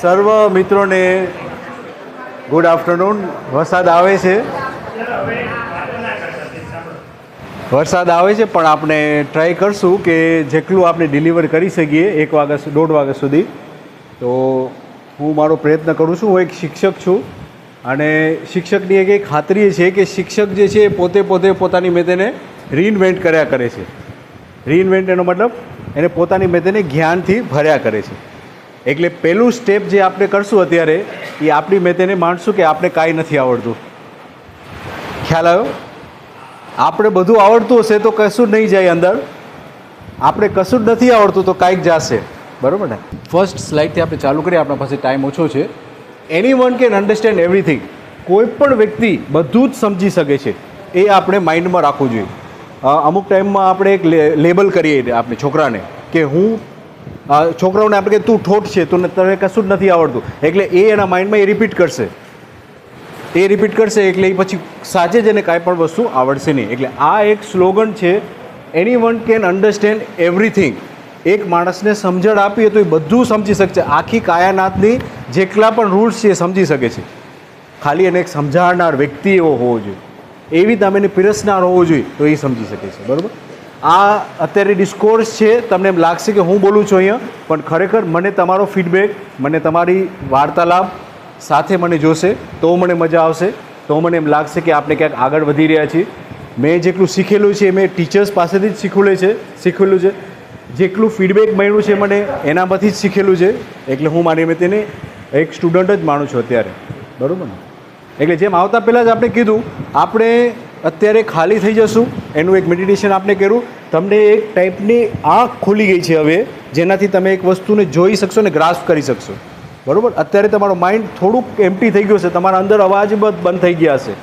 સર્વ મિત્રોને good afternoon. વરસાદ આવે છે પણ આપણે ટ્રાય કરશું કે જેટલું આપણે ડિલિવર કરી શકીએ 1 વાગ્યા 1:30 વાગ્યા સુધી. તો હું મારો પ્રયત્ન કરું છું. હું એક શિક્ષક છું અને શિક્ષકની એક ખાતરી છે કે શિક્ષક જે છે એ પોતે પોતાની મેથેને રીઇન્વેન્ટ કર્યા કરે છે. રીઇન્વેન્ટ એનો મતલબ એને પોતાની મેથેને જ્ઞાનથી ભર્યા કરે છે. એટલે પહેલું સ્ટેપ જે આપણે કરશું અત્યારે એ આપણી મેથેને માનશું કે આપણે કાંઈ નથી આવડતું. ખ્યાલ આવ્યો? આપણે બધું આવડતું હશે તો કશું નહીં જાય અંદર. આપણે કશું જ નથી આવડતું તો કાંઈક જશે. બરાબર ને? ફર્સ્ટ સ્લાઇડથી આપણે ચાલુ કરીએ. આપણા પાસે ટાઈમ ઓછો છે. Anyone can understand everything. કોઈ પણ વ્યક્તિ બધું જ સમજી શકે છે. એ આપણે માઇન્ડમાં રાખવું જોઈએ. અમુક ટાઈમમાં આપણે એક લેબલ કરીએ આપણે છોકરાને કે છોકરાઓને આપણે કે તું ઠોઠ છે, તું તને કશું જ નથી આવડતું. એટલે એ એના માઇન્ડમાં એ રિપીટ કરશે એટલે એ પછી સાચે જ એને કાંઈ પણ વસ્તુ આવડશે નહીં. એટલે આ એક સ્લોગન છે, એની વન કેન અન્ડરસ્ટેન્ડ એવરીથિંગ. એક માણસને સમજણ આપીએ તો એ બધું સમજી શકશે. આખી કાયાનાથની જેટલા પણ રૂલ્સ છે એ સમજી શકે છે. ખાલી એને એક સમજાવનાર વ્યક્તિ એવો હોવો જોઈએ, એવી તમે એને પીરસનાર હોવો જોઈએ તો એ સમજી શકે છે. બરાબર? આ અત્યારે ડિસ્કોર્સ છે, તમને એમ લાગશે કે હું બોલું છું અહીંયા, પણ ખરેખર મને તમારો ફીડબેક, મને તમારી વાર્તાલાપ સાથે મને જોશે તો મને મજા આવશે. તો મને એમ લાગશે કે આપણે ક્યાંક આગળ વધી રહ્યા છીએ. મેં જેટલું શીખેલું છે મેં ટીચર્સ પાસેથી જ શીખેલું છે. જેટલું ફીડબેક મળ્યું છે મને એનામાંથી જ શીખેલું છે. એટલે હું મેં તેને એક સ્ટુડન્ટ જ માનું છું અત્યારે. બરાબર ને? એટલે જેમ આવતા પહેલાં જ આપણે કીધું, આપણે અત્યારે ખાલી થઈ જશું. એનું એક મેડિટેશન આપણે કર્યું. તમને એક ટાઈપની આંખ ખુલી ગઈ છે હવે, જેનાથી તમે એક વસ્તુને જોઈ શકશો ને ગ્રાસ્પ કરી શકશો. બરાબર? અત્યારે તમારો માઇન્ડ થોડુંક એમ્પ્ટી થઈ ગયું છે, તમારા અંદર અવાજ બંધ થઈ ગયા હશે,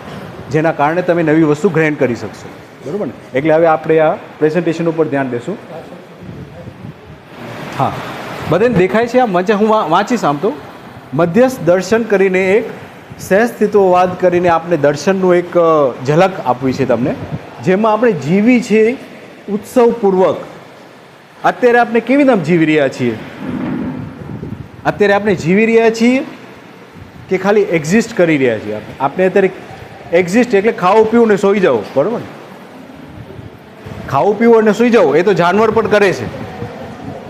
જેના કારણે તમે નવી વસ્તુ ગ્રહણ કરી શકશો. બરાબર ને? એટલે હવે આપણે આ પ્રેઝન્ટેશન ઉપર ધ્યાન દેશું. હા, બધાને દેખાય છે આ મંચે? હું વાંચીશ. આમ તો મધ્યસ્થ દર્શન કરીને એક સહઅસ્તિત્વવાદ કરીને આપણે દર્શનનું એક ઝલક આપવી છે તમને, જેમાં આપણે જીવી છે ઉત્સવપૂર્વક. અત્યારે આપણે કેવી રીતે જીવી રહ્યા છીએ? અત્યારે આપણે જીવી રહ્યા છીએ કે ખાલી એક્ઝિસ્ટ કરી રહ્યા છીએ? આપણે અત્યારે એક્ઝિસ્ટ એટલે ખાવું પીવું ને સૂઈ જાઓ. બરાબર ને? ખાવું પીવું અને સૂઈ જાઓ એ તો જાનવર પણ કરે છે.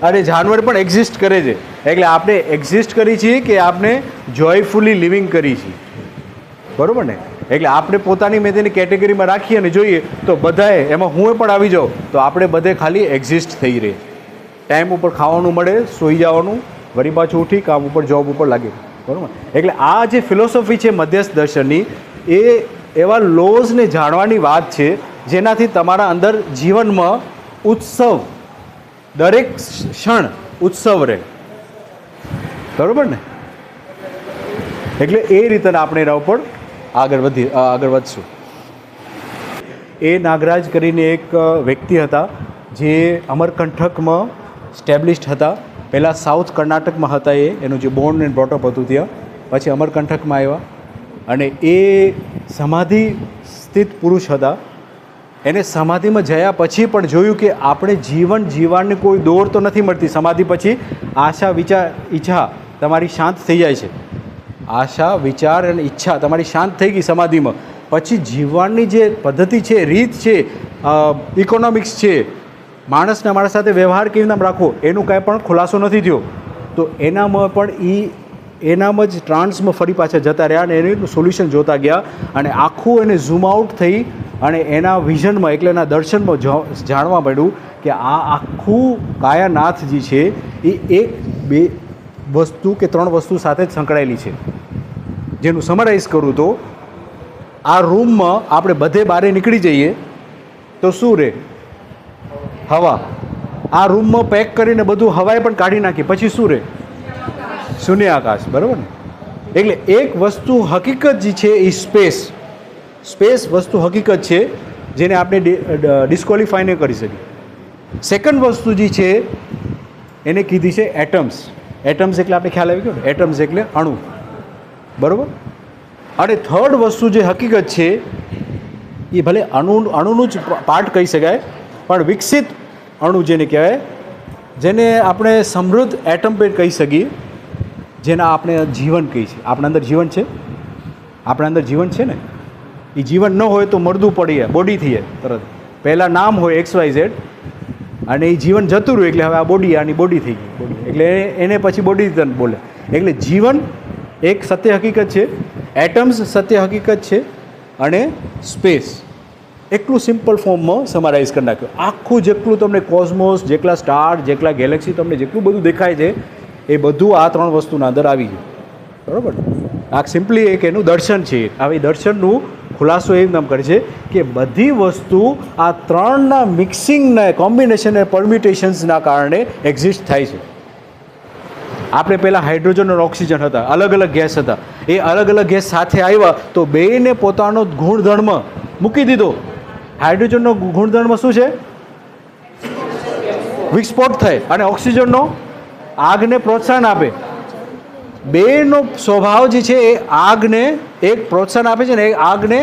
અરે જાનવર પણ એક્ઝિસ્ટ કરે છે. એટલે આપણે એક્ઝિસ્ટ કરી છીએ કે આપણે જોયફુલી લિવિંગ કરી છીએ. બરાબર ને? એટલે આપણે પોતાની મેથેની કેટેગરીમાં રાખીએ અને જોઈએ તો બધાએ, એમાં હું પણ આવી જાઉં તો આપણે બધે ખાલી એક્ઝિસ્ટ થઈ રહે. ટાઈમ ઉપર ખાવાનું મળે, સૂઈ જવાનું, વળી પાછું ઉઠી કામ ઉપર જોબ ઉપર લાગે. બરાબર? એટલે આ જે ફિલોસોફી છે મધ્યસ્થ દર્શનની, એ એવા લોઝને જાણવાની વાત છે જેનાથી તમારા અંદર જીવનમાં ઉત્સવ, દરેક ક્ષણ ઉત્સવ રહે. બરાબર ને? એટલે એ રીતે આપણે એના ઉપર આગળ વધશું. એ નાગરાજ કરીને એક વ્યક્તિ હતા જે અમરકંટકમાં સ્ટેબ્લિશ્ડ હતા. પહેલાં સાઉથ કર્ણાટકમાં હતા. એનું જે બોર્ન એન્ડ બ્રોટઅપ હતું ત્યાં, પછી અમરકંટકમાં આવ્યા અને એ સમાધિ સ્થિત પુરુષ હતા. એને સમાધિમાં જયા પછી પણ જોયું કે આપણે જીવન જીવવાની કોઈ દોર તો નથી મળતી. સમાધિ પછી આશા, વિચાર, ઈચ્છા તમારી શાંત થઈ જાય છે. આશા, વિચાર અને ઈચ્છા તમારી શાંત થઈ ગઈ સમાધિમાં. પછી જીવવાની જે પદ્ધતિ છે, રીત છે, ઇકોનોમિક્સ છે, માણસના માણસ સાથે વ્યવહાર કેવી રીતે રાખવો, એનું કાંઈ પણ ખુલાસો નથી થયો. તો એનામાં પણ એનામાં જ ટ્રાન્સમાં ફરી પાછા જતા રહ્યા અને એનું સોલ્યુશન જોતા ગયા અને આખું એને ઝૂમ આઉટ થઈ અને એના વિઝનમાં, એટલે એના દર્શનમાં જાણવા મળ્યું કે આ આખું કાયાનાથ જે છે એ 1-2 વસ્તુ કે 3 વસ્તુ સાથે જ સંકળાયેલી છે. જેનું સમરાઇઝ કરું તો આ રૂમમાં આપણે બધે બહાર નીકળી જઈએ તો શું રહે? હવા. આ રૂમમાં પેક કરીને બધું હવાએ પણ કાઢી નાખી પછી શું રહે? શૂન્ય આકાશ. બરાબર ને? એટલે એક વસ્તુ હકીકત જે છે એ સ્પેસ વસ્તુ હકીકત છે જેને આપણે ડિસ્ક્વોલિફાય ન કરી શકીએ. સેકન્ડ વસ્તુ જે છે એને કીધી છે એટમ્સ. એટમ્સ એટલે આપણે ખ્યાલ આવી ગયો ને? એટમ્સ એટલે અણુ. બરાબર? અને થર્ડ વસ્તુ જે હકીકત છે એ ભલે અણુનું જ પાર્ટ કહી શકાય, પણ વિકસિત અણુ જેને કહેવાય, જેને આપણે સમૃદ્ધ એટમ પેર કહી શકીએ, જેના આપણે જીવન કહી છે. આપણા અંદર જીવન છે, આપણા અંદર જીવન છે ને, એ જીવન ન હોય તો મરદું પડીએ, બોડી થઈએ તરત. પહેલાં નામ હોય XYZ અને એ જીવન જતું રહ્યું એટલે હવે આ બોડી, આની બોડી થઈ ગઈ બોડી, એટલે એને પછી બોડી બોલે. એટલે જીવન એક સત્ય હકીકત છે, એટમ્સ સત્ય હકીકત છે, અને સ્પેસ એટલું સિમ્પલ ફોર્મમાં સમરાઇઝ કરી નાખ્યું. આખું જેટલું તમને કોસ્મોસ, જેટલા સ્ટાર, જેટલા ગેલેક્સી તમને જેટલું બધું દેખાય છે એ બધું આ 3 વસ્તુના અંદર આવી ગયું. બરાબર? આ સિમ્પલી એક એનું દર્શન છે. હવે દર્શનનું ખુલાસો એમ નામ કરે છે કે બધી વસ્તુ આ 3ના મિક્સિંગના કોમ્બિનેશન અને પરમ્યુટેશન્સના કારણે એક્ઝિસ્ટ થાય છે. આપણે પહેલાં હાઇડ્રોજન અને ઓક્સિજન હતા, અલગ અલગ ગેસ હતા. એ અલગ અલગ ગેસ સાથે આવ્યા તો બેયને પોતાનો ગુણધર્મ મૂકી દીધો. હાઇડ્રોજનનો ગુણધર્મ શું છે? વિસ્ફોટ થાય. અને ઓક્સિજનનો આગને પ્રોત્સાહન આપે. બેનો સ્વભાવ જે છે એ આગને એક પ્રોત્સાહન આપે છે ને એ આગને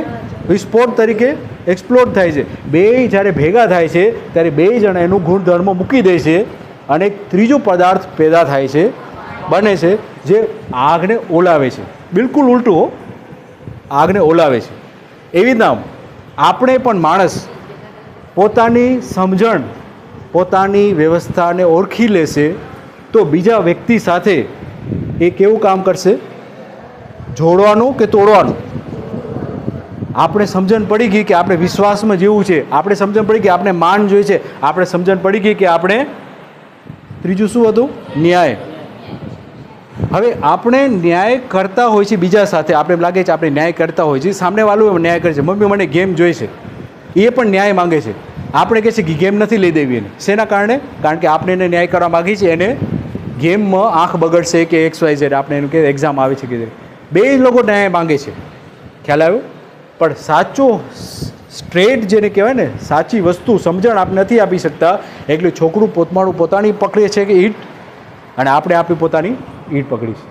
વિસ્ફોટ તરીકે એક્સપ્લોડ થાય છે. બે જ્યારે ભેગા થાય છે ત્યારે બે જણા એનું ગુણધર્મ મૂકી દે છે અને એક ત્રીજો પદાર્થ પેદા થાય છે, બને છે, જે આગને ઓલાવે છે. બિલકુલ ઉલટું, આગને ઓલાવે છે. એવી રીતના આપણે પણ માણસ પોતાની સમજણ, પોતાની વ્યવસ્થાને ઓળખી લેશે તો બીજા વ્યક્તિ સાથે એ કેવું કામ કરશે? જોડવાનું કે તોડવાનું? આપણે સમજણ પડી ગઈ કે આપણે વિશ્વાસમાં જીવવું છે, આપણે સમજણ પડી ગઈ આપણે માન જોઈએ છે, આપણે સમજણ પડી ગઈ કે આપણે ત્રીજું શું હતું? ન્યાય. હવે આપણે ન્યાય કરતા હોય છે બીજા સાથે, આપણે એમ લાગે છે આપણે ન્યાય કરતા હોય છે, સામેવાળું ન્યાય કરે છે. મમ્મી મને ગેમ જોઈ છે, એ પણ ન્યાય માંગે છે. આપણે કહે છે કે ગેમ નથી લઈ દેવી એને. શેના કારણે? કારણ કે આપણે એને ન્યાય કરવા માગીએ છીએ, એને ગેમમાં આંખ બગડશે કે XYZ, આપણે એનું કે એક્ઝામ આવે છે કે બે લોકો ન્યાય માંગે છે. ખ્યાલ આવ્યો? પણ સાચો સ્ટ્રેટ જેને કહેવાય ને, સાચી વસ્તુ સમજણ આપણે નથી આપી શકતા. એટલે છોકરું પોતાની પકડે છે કે ઈંટ, અને આપણે આપણી પોતાની ઈંટ પકડી છે.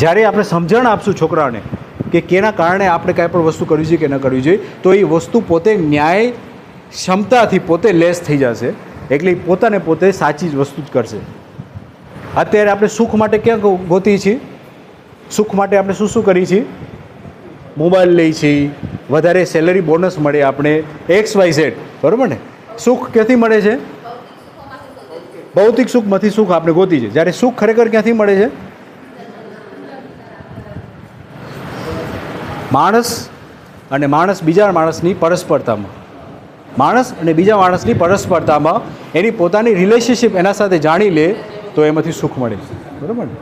જ્યારે આપણે સમજણ આપશું છોકરાને કે કેના કારણે આપણે કાંઈ પણ વસ્તુ કરવી જોઈએ કે ન કરવી જોઈએ, તો એ વસ્તુ પોતે ન્યાય ક્ષમતાથી પોતે લેસ થઈ જશે. એટલે પોતાને પોતે સાચી જ વસ્તુ જ કરશે. અત્યારે આપણે સુખ માટે ક્યાં ગોતીએ છીએ? સુખ માટે આપણે શું શું કરીએ છીએ? મોબાઈલ લઈએ છીએ, વધારે સેલરી બોનસ મળે આપણે, XYZ. બરાબર ને? સુખ ક્યાંથી મળે છે? ભૌતિક સુખમાંથી સુખ આપણે ગોતી છે. જ્યારે સુખ ખરેખર ક્યાંથી મળે છે? માણસ અને માણસ બીજા માણસની પરસ્પરતામાં, માણસ અને બીજા માણસની પરસ્પરતામાં એની પોતાની રિલેશનશિપ એના સાથે જાણી લે તો એમાંથી સુખ મળે છે. બરાબર ને?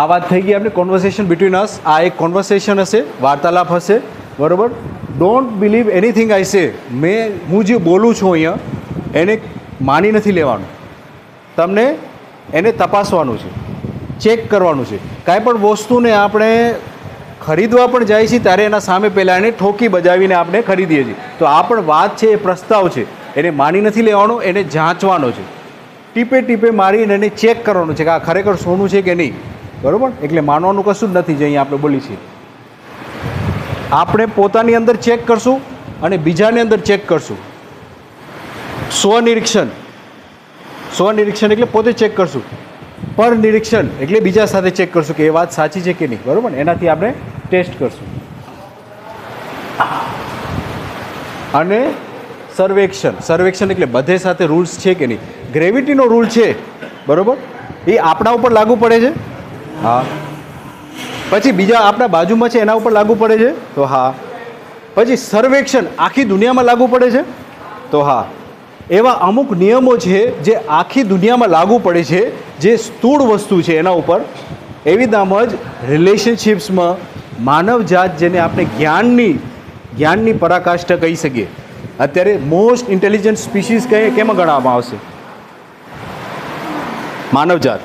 આ વાત થઈ ગઈ આપણે કોન્વર્સેશન બિટવીન અસ. આ એક કોન્વર્સેશન હશે, વાર્તાલાપ હશે. બરાબર? ડોન્ટ બિલીવ એનીથિંગ આઈ સે. હું જે બોલું છું અહીંયા એને માની નથી લેવાનું. તમને એને તપાસવાનું છે, ચેક કરવાનું છે. કાંઈ પણ વસ્તુને આપણે ખરીદવા પણ જાય છે ત્યારે એના સામે પહેલાં એને ઠોકી બજાવીને આપણે ખરીદીએ છીએ. તો આ પણ વાત છે, એ પ્રસ્તાવ છે. એને માની નથી લેવાનો, એને જાંચવાનો છે. ટીપે ટીપે મારીને એને ચેક કરવાનું છે કે આ ખરેખર સોનું છે કે નહીં. બરાબર? એટલે માનવાનું કશું જ નથી જે અહીંયા આપણે બોલી છીએ. આપણે પોતાની અંદર ચેક કરશું અને બીજાની અંદર ચેક કરશું. સ્વનિરીક્ષણ. સ્વનિરીક્ષણ એટલે પોતે ચેક કરશું. પર નિરીક્ષણ એટલે બીજા સાથે ચેક કરશું કે એ વાત સાચી છે કે નહીં. બરાબર ને? એનાથી આપણે ટેસ્ટ કરશું. અને સર્વેક્ષણ. સર્વેક્ષણ એટલે બધે સાથે રૂલ્સ છે કે નહીં. ગ્રેવિટીનો રૂલ છે, બરાબર, એ આપણા ઉપર લાગુ પડે છે. હા. પછી બીજા આપણા બાજુમાં છે એના ઉપર લાગુ પડે છે. તો હા. પછી સર્વેક્ષણ આખી દુનિયામાં લાગુ પડે છે. તો હા. એવા અમુક નિયમો છે જે આખી દુનિયામાં લાગુ પડે છે, જે સ્થૂળ વસ્તુ છે એના ઉપર. એવી નામ જ રિલેશનશિપ્સમાં માનવજાત, જેને આપણે જ્ઞાનની પરાકાષ્ઠા કહી શકીએ. અત્યારે મોસ્ટ ઇન્ટેલિજન્ટ સ્પીસીસ કેમાં ગણવામાં આવશે? માનવજાત.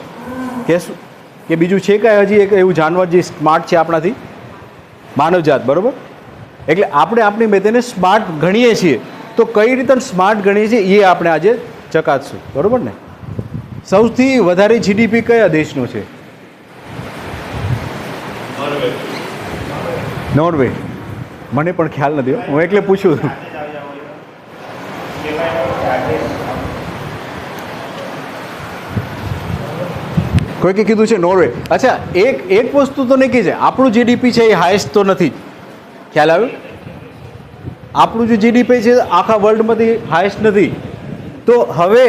કે બીજું છે કાંઈ હજી એક એવું જાનવર જે સ્માર્ટ છે આપણાથી? માનવજાત. બરાબર? એટલે આપણે આપણી મેથેને સ્માર્ટ ગણીએ છીએ. તો કઈ રીતે સ્માર્ટ ગણીએ છીએ એ આપણે આજે ચકાસશું. બરાબર ને? સૌથી વધારે GDP કયા દેશનો છે? નોર્વે. મને પણ ખ્યાલ નથી, હું એટલે પૂછું છું. કોઈકે કીધું છે નોર્વે. અચ્છા, એક વસ્તુ તો નહીં કહી છે, આપણું જીડીપી છે એ હાઈએસ્ટ તો નથી જ. ખ્યાલ આવ્યો? આપણું જે જીડીપી છે આખા વર્લ્ડમાંથી હાઈએસ્ટ નથી. તો હવે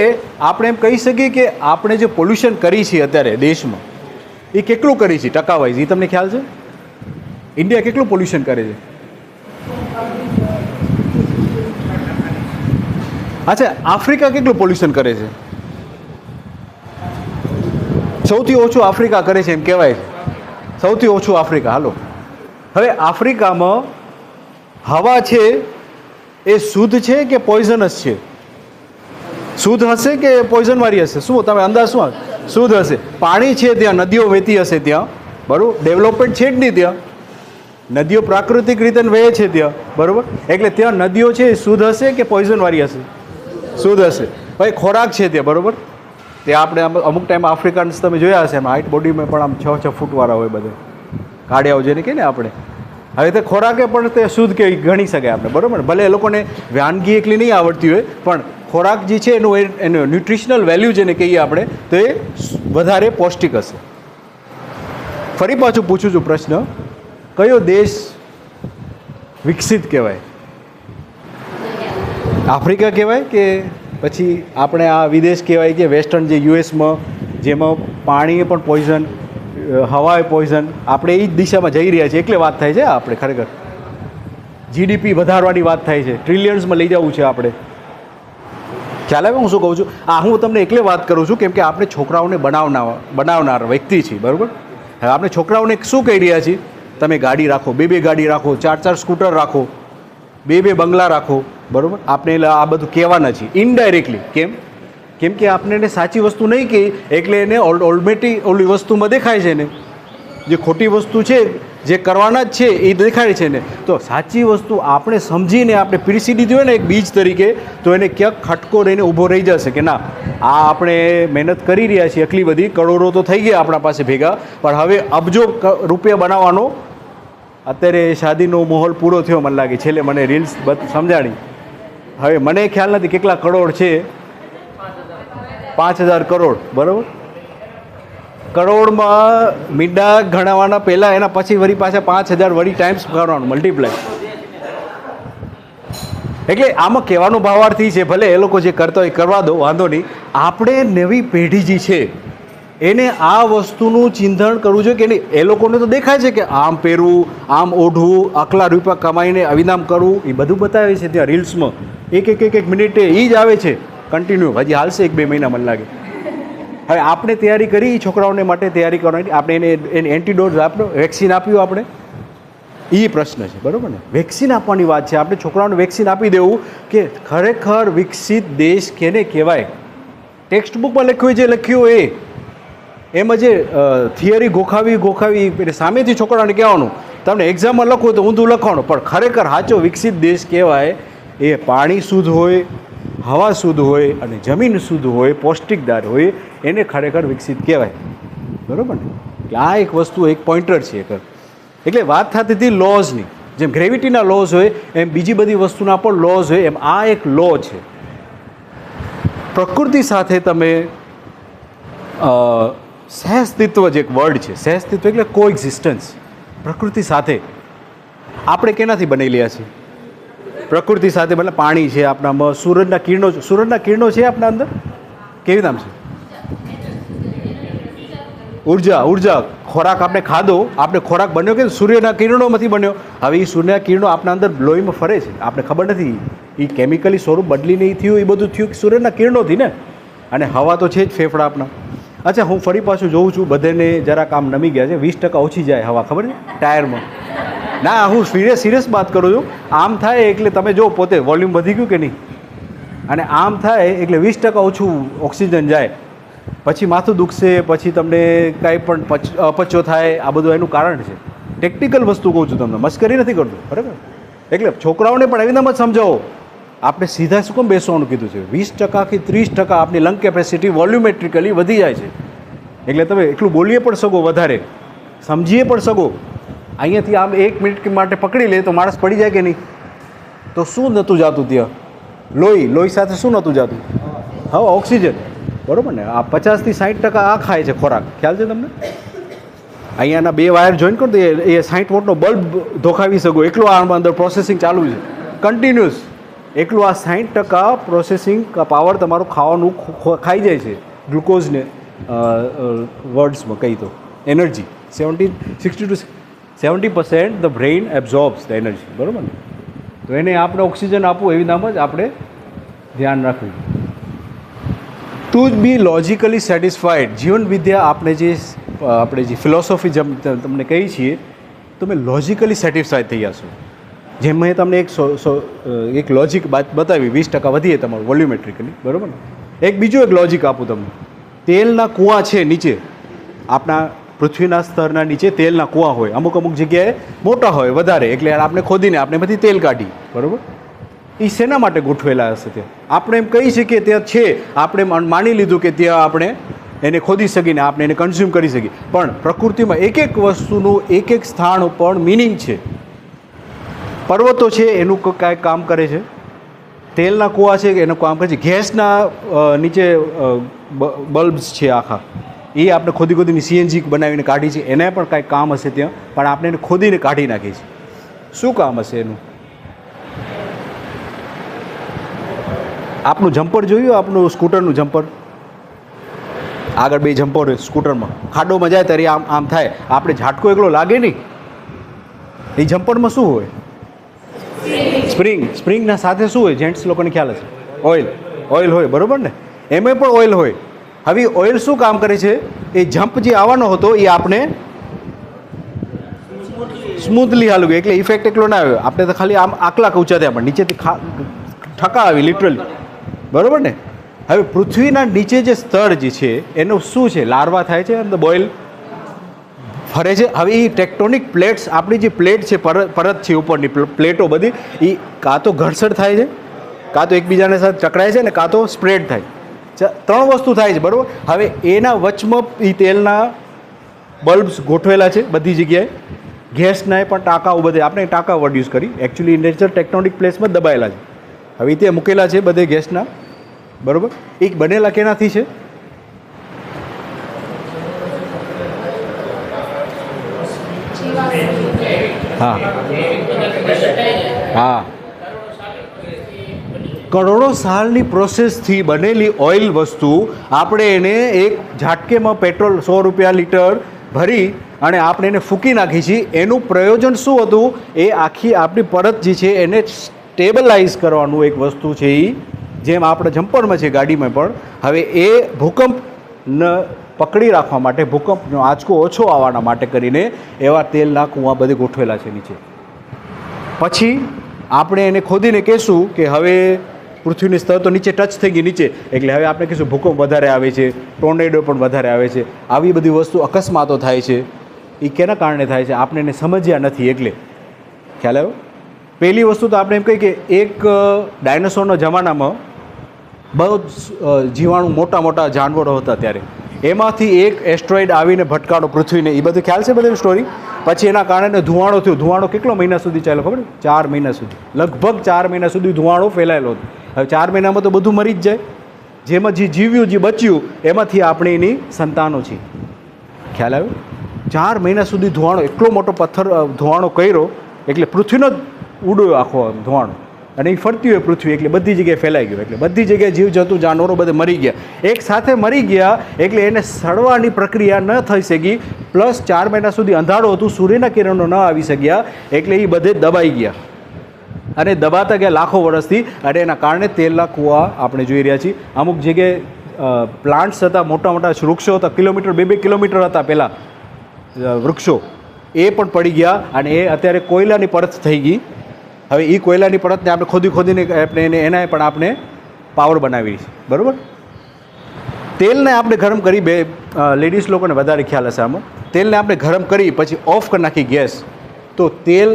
આપણે એમ કહી શકીએ કે આપણે જે પોલ્યુશન કરી છીએ અત્યારે દેશમાં, એ કેટલું કરી છે ટકાવાઇઝ, એ તમને ખ્યાલ છે? ઇન્ડિયા કેટલું પોલ્યુશન કરે છે? અચ્છા, આફ્રિકા કેટલું પોલ્યુશન કરે છે? સૌથી ઓછું આફ્રિકા કરે છે એમ કહેવાય છે. સૌથી ઓછું આફ્રિકા. હાલો, હવે આફ્રિકામાં હવા છે એ શુદ્ધ છે કે પોઈઝનસ છે? શુદ્ધ હશે કે પોઈઝનવાળી હશે? શું તમે અંદાજ શું? શુદ્ધ હશે. પાણી છે ત્યાં, નદીઓ વહેતી હશે ત્યાં, બરાબર? ડેવલપમેન્ટ છે જ નહીં ત્યાં, નદીઓ પ્રાકૃતિક રીતે વહે છે ત્યાં, બરાબર? એટલે ત્યાં નદીઓ છે એ શુદ્ધ હશે કે પોઈઝનવાળી હશે? શુદ્ધ હશે. ભાઈ ખોરાક છે ત્યાં, બરાબર? ત્યાં આપણે અમુક ટાઈમ આફ્રિકન્સ તમે જોયા હશે, એમ હાઇટ બોડીમાં પણ આમ 6-6 ફૂટવાળા હોય બધે, કાળિયાઓ જેને કહીએ ને આપણે. હવે તે ખોરાકે પણ તે શુદ્ધ કે ગણી શકાય આપણે, બરાબર? ભલે એ લોકોને વાનગી એકલી નહીં આવડતી હોય, પણ ખોરાક જે છે એનું ન્યુટ્રિશનલ વેલ્યુ જેને કહીએ આપણે, તો એ વધારે પૌષ્ટિક હશે. ફરી પાછું પૂછું છું પ્રશ્ન, કયો દેશ વિકસિત કહેવાય? આફ્રિકા કહેવાય કે પછી આપણે આ વિદેશ કહેવાય કે વેસ્ટર્ન જે યુએસમાં, જેમાં પાણી પણ પોઈઝન, હવાએ પોઈઝન? આપણે એ જ દિશામાં જઈ રહ્યા છીએ એટલે વાત થાય છે. આપણે ખરેખર જીડીપી વધારવાની વાત થાય છે, ટ્રિલિયન્સમાં લઈ જવું છે આપણે. ખ્યાલ આવે હું શું કહું છું? હું તમને એટલે વાત કરું છું કેમ કે આપણે છોકરાઓને બનાવનાર વ્યક્તિ છીએ, બરાબર? હવે આપણે છોકરાઓને શું કહી રહ્યા છીએ? તમે ગાડી રાખો, 2 ગાડી રાખો, 4 સ્કૂટર રાખો, 2 બંગલા રાખો, બરાબર? આપણે આ બધું કહેવાના છીએ ઇનડાયરેક્ટલી. કેમ કે આપણે એને સાચી વસ્તુ નહીં કહી એટલે એને ઓલી વસ્તુમાં દેખાય છે ને, જે ખોટી વસ્તુ છે જે કરવાના જ છે એ દેખાય છે ને. તો સાચી વસ્તુ આપણે સમજીને આપણે પીરસી દીધી હોય ને એક બીજ તરીકે, તો એને ક્યાંક ખટકો રહીને ઊભો રહી જશે કે ના, આ આપણે મહેનત કરી રહ્યા છીએ, આટલી બધી કરોડો તો થઈ ગયા આપણા પાસે ભેગા, પણ હવે અબજો રૂપિયા બનાવવાનો. અત્યારે શાદીનો માહોલ પૂરો થયો મને લાગે, છેલ્લે મને રીલ્સ સમજાણી. હવે મને ખ્યાલ નથી કેટલા કરોડ છે, 5000 કરોડ, બરાબર? કરોડમાં મીંડા ગણાવવાના પહેલાં એના પછી વળી પાછા 5000 વળી ટાઈમ્સ કરવાનું, મલ્ટીપ્લાય. એટલે આમાં કહેવાનો ભાવાર્થ છે, ભલે એ લોકો જે કરતા હોય કરવા દો, વાંધો નહીં. આપણે નવી પેઢી જે છે એને આ વસ્તુનું ચિંતન કરવું જોઈએ કે નહીં. એ લોકોને તો દેખાય છે કે આમ પહેરવું, આમ ઓઢવું, આટલા રૂપિયા કમાઈને અવિનામ કરવું, એ બધું બતાવે છે ત્યાં રીલ્સમાં. એક મિનિટે એ જ આવે છે કન્ટિન્યુ. હજી હાલશે 1-2 મહિના મને લાગે. હવે આપણે તૈયારી કરી છોકરાઓને માટે તૈયારી કરવાની, આપણે એને એન્ટીડોઝ આપ્યો, વેક્સિન આપ્યું આપણે, એ પ્રશ્ન છે, બરાબર ને? વેક્સિન આપવાની વાત છે, આપણે છોકરાઓને વેક્સિન આપી દેવું કે ખરેખર વિકસિત દેશ કેને કહેવાય. ટેક્સ્ટ બુકમાં લખ્યું જે લખ્યું એ એમાં જે થિયરી ગોખાવી એટલે સામેથી છોકરાઓને કહેવાનું, તમને એક્ઝામમાં લખવું તો ઊંધું લખવાનું, પણ ખરેખર સાચો વિકસિત દેશ કહેવાય એ પાણી શુદ્ધ હોય, હવા શુદ્ધ હોય અને જમીન શુદ્ધ હોય, પૌષ્ટિકદાર હોય, એને ખરેખર વિકસિત કહેવાય, બરાબર ને? કે આ એક વસ્તુ, એક પોઈન્ટર છે. એટલે વાત થતી હતી લોઝની, જેમ ગ્રેવિટીના લોઝ હોય એમ બીજી બધી વસ્તુના પણ લોઝ હોય, એમ આ એક લો છે. પ્રકૃતિ સાથે તમે સહઅસ્તિત્વ જે એક વર્ડ છે, સહઅસ્તિત્વ એટલે કોએક્ઝિસ્ટન્સ. પ્રકૃતિ સાથે આપણે કેનાથી બનેલા છીએ? પ્રકૃતિ સાથે, મતલબ પાણી છે આપણામાં, સૂરજના કિરણો છે આપણા અંદર. કેવી નામ છે? ઉર્જા. ખોરાક આપણે ખાધો, આપણે ખોરાક બન્યો કે સૂર્યના કિરણોમાંથી બન્યો. હવે એ સૂર્યના કિરણો આપણા અંદર લોહીમાં ફરે છે, આપણે ખબર નથી. એ કેમિકલી સ્વરૂપ બદલી નહીં થયું, એ બધું થયું સૂર્યના કિરણોથી ને. અને હવા તો છે જ ફેફડા આપણા. અચ્છા, હું ફરી પાછું જોઉં છું, બધાને જરાક આમ નમી ગયા છે, 20% ઓછી જાય હવા, ખબર છે ટાયરમાં. ના, હું સિરિયસ વાત કરું છું. આમ થાય એટલે તમે જો પોતે વોલ્યુમ વધી ગયું કે નહીં, અને આમ થાય એટલે 20% ઓછું ઓક્સિજન જાય, પછી માથું દુખશે, પછી તમને કાંઈ પણ અપચો થાય. આ બધું એનું કારણ છે. ટેકનિકલ વસ્તુ કહું છું તમને, મસ્કરી નથી કરતો, બરાબર? એટલે છોકરાઓને પણ એવી જ સમજાવો. આપણે સીધા શું કેમ બેસવાનું કીધું છે? 20% થી 30% આપણી લંગ કેપેસિટી વોલ્યુમેટ્રિકલી વધી જાય છે. એટલે તમે એટલું બોલીએ પણ શકો, વધારે સમજીએ પણ શકો. અહીંયાથી આમ 1 મિનિટ માટે પકડી લે તો માણસ પડી જાય કે નહીં? તો શું નહોતું જાતું ત્યાં? લોહી સાથે શું નહોતું જાતું? હા, ઓક્સિજન. બરાબર ને? આ 50 થી 60% આ ખાય છે ખોરાક, ખ્યાલ છે તમને? અહીંયાના 2 વાયર જોઈન કરો તો એ 60 વોટનો બલ્બ ધોખાવી શકો એટલું આમાં અંદર પ્રોસેસિંગ ચાલુ છે કન્ટિન્યુઅસ. એટલું આ 60% પ્રોસેસિંગ પાવર તમારું ખાવાનું ખાઈ જાય છે. ગ્લુકોઝને વર્ડ્સમાં કહી તો energy 60 to 70% the brain absorbs the energy, બરાબર ને? તો એને આપણે ઓક્સિજન આપવું એવી નામ જ આપણે ધ્યાન રાખવું. ટુ બી લોજિકલી સેટિસ્ફાઈડ, જીવન વિદ્યા આપણે જે ફિલોસોફી તમને કહી છીએ તમે લોજિકલી સેટિસ્ફાઈડ થઈ જશો. જેમ મેં તમને એક લોજિક બતાવી 20% વધીએ તમારું વોલ્યુમેટ્રિકલી, બરાબર ને? એક બીજું એક લોજિક આપું તમને. તેલના કૂવા છે નીચે, આપણા પૃથ્વીના સ્તરના નીચે તેલના કૂવા હોય, અમુક જગ્યાએ મોટા હોય વધારે, એટલે આપણે ખોદીને આપણે બધી તેલ કાઢી, બરાબર? એ શેના માટે ગોઠવેલા હશે? ત્યાં આપણે એમ કહી શકીએ ત્યાં છે, આપણે માની લીધું કે ત્યાં આપણે એને ખોદી શકીને આપણે એને કન્ઝ્યુમ કરી શકીએ, પણ પ્રકૃતિમાં એક વસ્તુનું એક સ્થાન ઉપર મિનિંગ છે. પર્વતો છે એનું કાંઈક કામ કરે છે, તેલના કૂવા છે એનું કામ કરે છે, ગેસના નીચે બલ્બ્સ છે આખા, એ આપણે ખોદીને CNG બનાવીને કાઢી છે, એને પણ કાંઈક કામ હશે ત્યાં, પણ આપણે એને ખોદીને કાઢી નાખીએ છીએ. શું કામ હશે એનું? આપનું જમ્પર જોયું, આપનું સ્કૂટરનું જમ્પર, આગળ 2 જમ્પર હોય સ્કૂટરમાં, ખાડોમાં જાય ત્યારે આમ થાય, આપણે ઝાટકો એકલો લાગે નહીં. એ જમ્પરમાં શું હોય? સ્પ્રિંગના સાથે શું હોય? જેન્ટ્સ લોકોને ખ્યાલ હશે, ઓઇલ હોય, બરાબર ને? એમાં પણ ઓઇલ હોય. હવે ઓઇલ શું કામ કરે છે? એ જમ્પ જે આવવાનો હતો એ આપણે સ્મૂથલી હાલવું, એટલે ઇફેક્ટ એટલો ના આવ્યો. આપણે તો ખાલી આમ આકલા ઊંચા થયા, પણ નીચેથી ઠકા આવી લિટરલી, બરાબર ને? હવે પૃથ્વીના નીચે જે સ્તર જે છે એનું શું છે? લાર્વા થાય છે અને બોઇલ ફરે છે. હવે એ ટેક્ટોનિક પ્લેટ્સ, આપણી જે પ્લેટ છે, પરત છે ઉપરની પ્લેટો બધી, એ કાં તો ઘર્ષણ થાય છે, કાં તો એકબીજાને સાથે ટકરાય છે, ને કાં તો સ્પ્રેડ થાય. 3 વસ્તુ થાય છે, બરાબર? હવે એના વચમાં એ તેલના બલ્બ્સ ગોઠવેલા છે બધી જગ્યાએ, ગેસના પણ ટાંકાઓ બધે, આપણે ટાંકા વર્ડ યુઝ કરી, એકચ્યુઅલી નેચર ટેક્ટોનિક પ્લેટ્સમાં દબાયેલા છે. હવે તે મૂકેલા છે બધે ગેસના, બરાબર? એ બનેલા કેનાથી છે? હા, કરોડો સાલની પ્રોસેસથી બનેલી ઓઇલ વસ્તુ આપણે એને એક ઝાટકેમાં પેટ્રોલ 100 રૂપિયા લીટર ભરી અને આપણે એને ફૂંકી નાખી છીએ. એનું પ્રયોજન શું હતું? એ આખી આપણી પરત જે છે એને સ્ટેબલાઇઝ કરવાનું એક વસ્તુ છે. એ જેમ આપણે જમ્પરમાં છે ગાડીમાં પણ, હવે એ ભૂકંપને પકડી રાખવા માટે, ભૂકંપનો આંચકો ઓછો આવવાના માટે કરીને એવા તેલના કૂવા બધે ગોઠવેલા છે નીચે. પછી આપણે એને ખોદીને કહેશું કે હવે પૃથ્વીની સ્તર તો નીચે ટચ થઈ ગઈ નીચે, એટલે હવે આપણે કહીશું ભૂકંપ વધારે આવે છે, ટોર્નેડો પણ વધારે આવે છે, આવી બધી વસ્તુ અકસ્માતો થાય છે. એ કેના કારણે થાય છે? આપણે એને સમજ્યા નથી એટલે. ખ્યાલ આવ્યો? પહેલી વસ્તુ તો આપણે એમ કહીએ કે એક ડાયનોસોરના જમાનામાં બહુ જ જીવાણુ મોટા જાનવરો હતા, ત્યારે એમાંથી એક એસ્ટ્રોઇડ આવીને ભટકાડો પૃથ્વીને, એ બધું ખ્યાલ છે બધી સ્ટોરી. પછી એના કારણે ધુવાણો થયો. ધુવાણો કેટલો મહિના સુધી ચાલ્યો ખબર? 4 મહિના સુધી, લગભગ 4 મહિના સુધી ધુવાણો ફેલાયેલો હતો. હવે 4 મહિનામાં તો બધું મરી જ જાય. જેમાં જે જીવ્યું, જે બચ્યું, એમાંથી આપણે એની સંતાનો છીએ. ખ્યાલ આવ્યો? 4 મહિના સુધી ધુવાણો, એટલો મોટો પથ્થર ધુવાણો કર્યો, એટલે પૃથ્વીનો જ ઉડ્યો આખો ધુવાણો, અને એ ફરતી હોય પૃથ્વી, એટલે બધી જગ્યાએ ફેલાઈ ગયું, એટલે બધી જગ્યાએ જીવજંતુ જાનવરો બધે મરી ગયા, એક સાથે મરી ગયા. એટલે એને સડવાની પ્રક્રિયા ન થઈ શકી, પ્લસ 4 મહિના સુધી અંધારું હતું, સૂર્યના કિરણો ન આવી શક્યા, એટલે એ બધે દબાઈ ગયા અને દબાતા ગયા લાખો વર્ષથી. અને એના કારણે તેલના કૂવા આપણે જોઈ રહ્યા છીએ. અમુક જગ્યાએ પ્લાન્ટ્સ હતા, મોટા વૃક્ષો હતા, કિલોમીટર 2-2 કિલોમીટર હતા પહેલાં વૃક્ષો, એ પણ પડી ગયા, અને એ અત્યારે કોયલાની પરત થઈ ગઈ. હવે એ કોયલાની પરતને આપણે ખોદીને આપણે એના પણ આપણે પાવર બનાવી છે, બરાબર? તેલને આપણે ગરમ કરી, લેડીઝ લોકોને વધારે ખ્યાલ હશે આમાં, તેલને આપણે ગરમ કરી પછી ઓફ કરી નાખી ગેસ, તો તેલ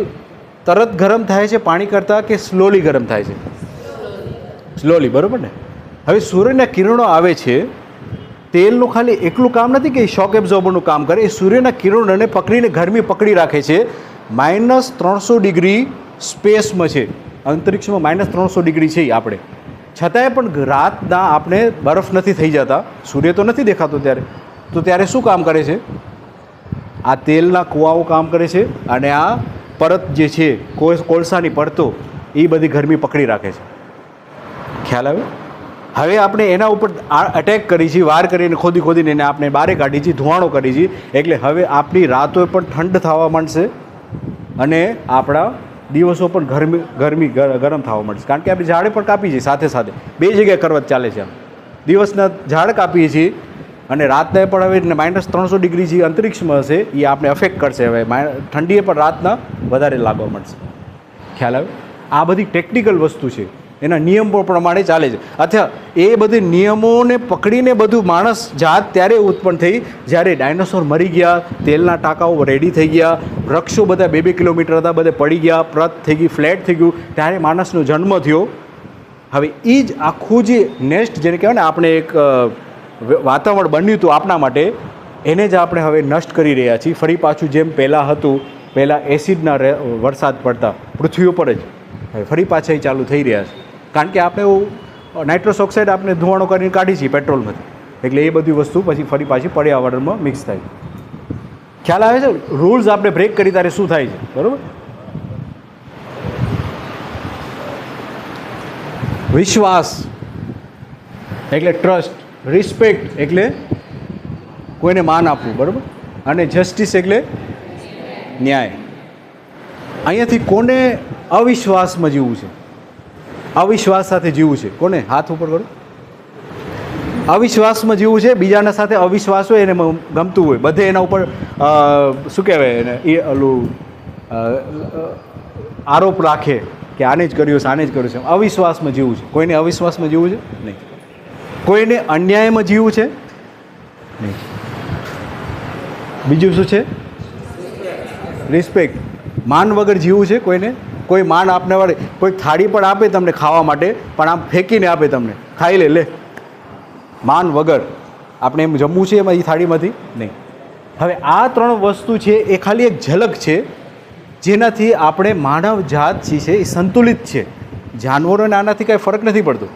તરત ગરમ થાય છે પાણી કરતાં કે સ્લોલી ગરમ થાય છે? સ્લોલી, બરાબર ને? હવે સૂર્યના કિરણો આવે છે, તેલનું ખાલી એટલું કામ નથી કે શોક એબ્ઝોર્બરનું કામ કરે, એ સૂર્યના કિરણોને પકડીને ગરમી પકડી રાખે છે. -300 ડિગ્રી સ્પેસમાં છે, અંતરિક્ષમાં -300 ડિગ્રી છે આપણે, છતાંય પણ રાતના આપણે બરફ નથી થઈ જતા, સૂર્ય તો નથી દેખાતો ત્યારે, તો ત્યારે શું કામ કરે છે? આ તેલના કૂવાઓ કામ કરે છે અને આ પરત જે છે કોલસાની પડતો એ બધી ગરમી પકડી રાખે છે. ખ્યાલ આવે? હવે આપણે એના ઉપર અટેક કરી છીએ, વાર કરીને ખોદીને એને આપણે બહાર કાઢી છીએ, ધુવાણો કરી છીએ, એટલે હવે આપણી રાતો પણ ઠંડ થવા માંડશે અને આપણા દિવસો પણ ગરમ થવા માંડશે. કારણ કે આપણે ઝાડ પણ કાપી છીએ, સાથે સાથે બે જગ્યાએ કરવત ચાલે છે. આમ દિવસના ઝાડ કાપીએ છીએ અને રાતના પણ હવે -300 ડિગ્રી જે અંતરિક્ષમાં હશે એ આપણે અફેક્ટ કરશે. હવે ઠંડીએ પણ રાતના વધારે લાગવા મળશે. ખ્યાલ આવે? આ બધી ટેકનિકલ વસ્તુ છે, એના નિયમો પ્રમાણે ચાલે છે. અથવા એ બધી નિયમોને પકડીને બધું માણસ જાત ત્યારે ઉત્પન્ન થઈ જ્યારે ડાયનોસોર મરી ગયા, તેલના ટાંકાઓ રેડી થઈ ગયા, વૃક્ષો બધા 2-2 કિલોમીટર હતા બધે પડી ગયા, પ્રત થઈ ગઈ, ફ્લેટ થઈ ગયું, ત્યારે માણસનો જન્મ થયો. હવે એ જ આખું જે નેક્સ્ટ જેને કહેવાય ને આપણે એક વાતાવરણ બન્યું હતું આપણા માટે, એને જ આપણે હવે નષ્ટ કરી રહ્યા છીએ. ફરી પાછું જેમ પહેલાં હતું, પહેલાં એસિડના વરસાદ પડતા પૃથ્વી ઉપર જ, હવે ફરી પાછા એ ચાલુ થઈ રહ્યા છે. કારણ કે આપણે નાઇટ્રસ ઓક્સાઇડ આપણે ધુવાણો કરીને કાઢી છીએ પેટ્રોલમાંથી, એટલે એ બધી વસ્તુ પછી ફરી પાછી પર્યાવરણમાં મિક્સ થાય. ખ્યાલ આવે છે? રૂલ્સ આપણે બ્રેક કરી ત્યારે શું થાય છે, બરાબર? વિશ્વાસ એટલે ટ્રસ્ટ, રિસ્પેક્ટ એટલે કોઈને માન આપવું, બરાબર? અને જસ્ટિસ એટલે ન્યાય. અહીંયાથી કોને અવિશ્વાસમાં જીવવું છે? અવિશ્વાસ સાથે જીવવું છે. કોને? હાથ ઉપર કરો. અવિશ્વાસમાં જીવવું છે, બીજાના સાથે અવિશ્વાસ હોય એને ગમતું હોય, બધે એના ઉપર શું કહેવાય એને એ ઓલું આરોપ રાખે કે આને જ કર્યું છે, આને જ કર્યું છે. અવિશ્વાસમાં જીવવું છે. કોઈને અવિશ્વાસમાં જીવવું છે? નહીં. કોઈને અન્યાયમાં જીવવું છે? નહીં. બીજું શું છે? રિસ્પેક્ટ. માન વગર જીવવું છે. કોઈને કોઈ માન આપને વાળે કોઈ થાળી પણ આપે તમને ખાવા માટે, પણ આમ ફેંકીને આપે તમને, ખાઈ લે, માન વગર. આપણે એમ જમવું છે એમાં એ થાળીમાંથી? નહીં. હવે આ 3 વસ્તુ છે એ ખાલી એક ઝલક છે જેનાથી આપણે માનવ જાત છે એ સંતુલિત છે. જાનવરોને આનાથી કાંઈ ફરક નથી પડતો.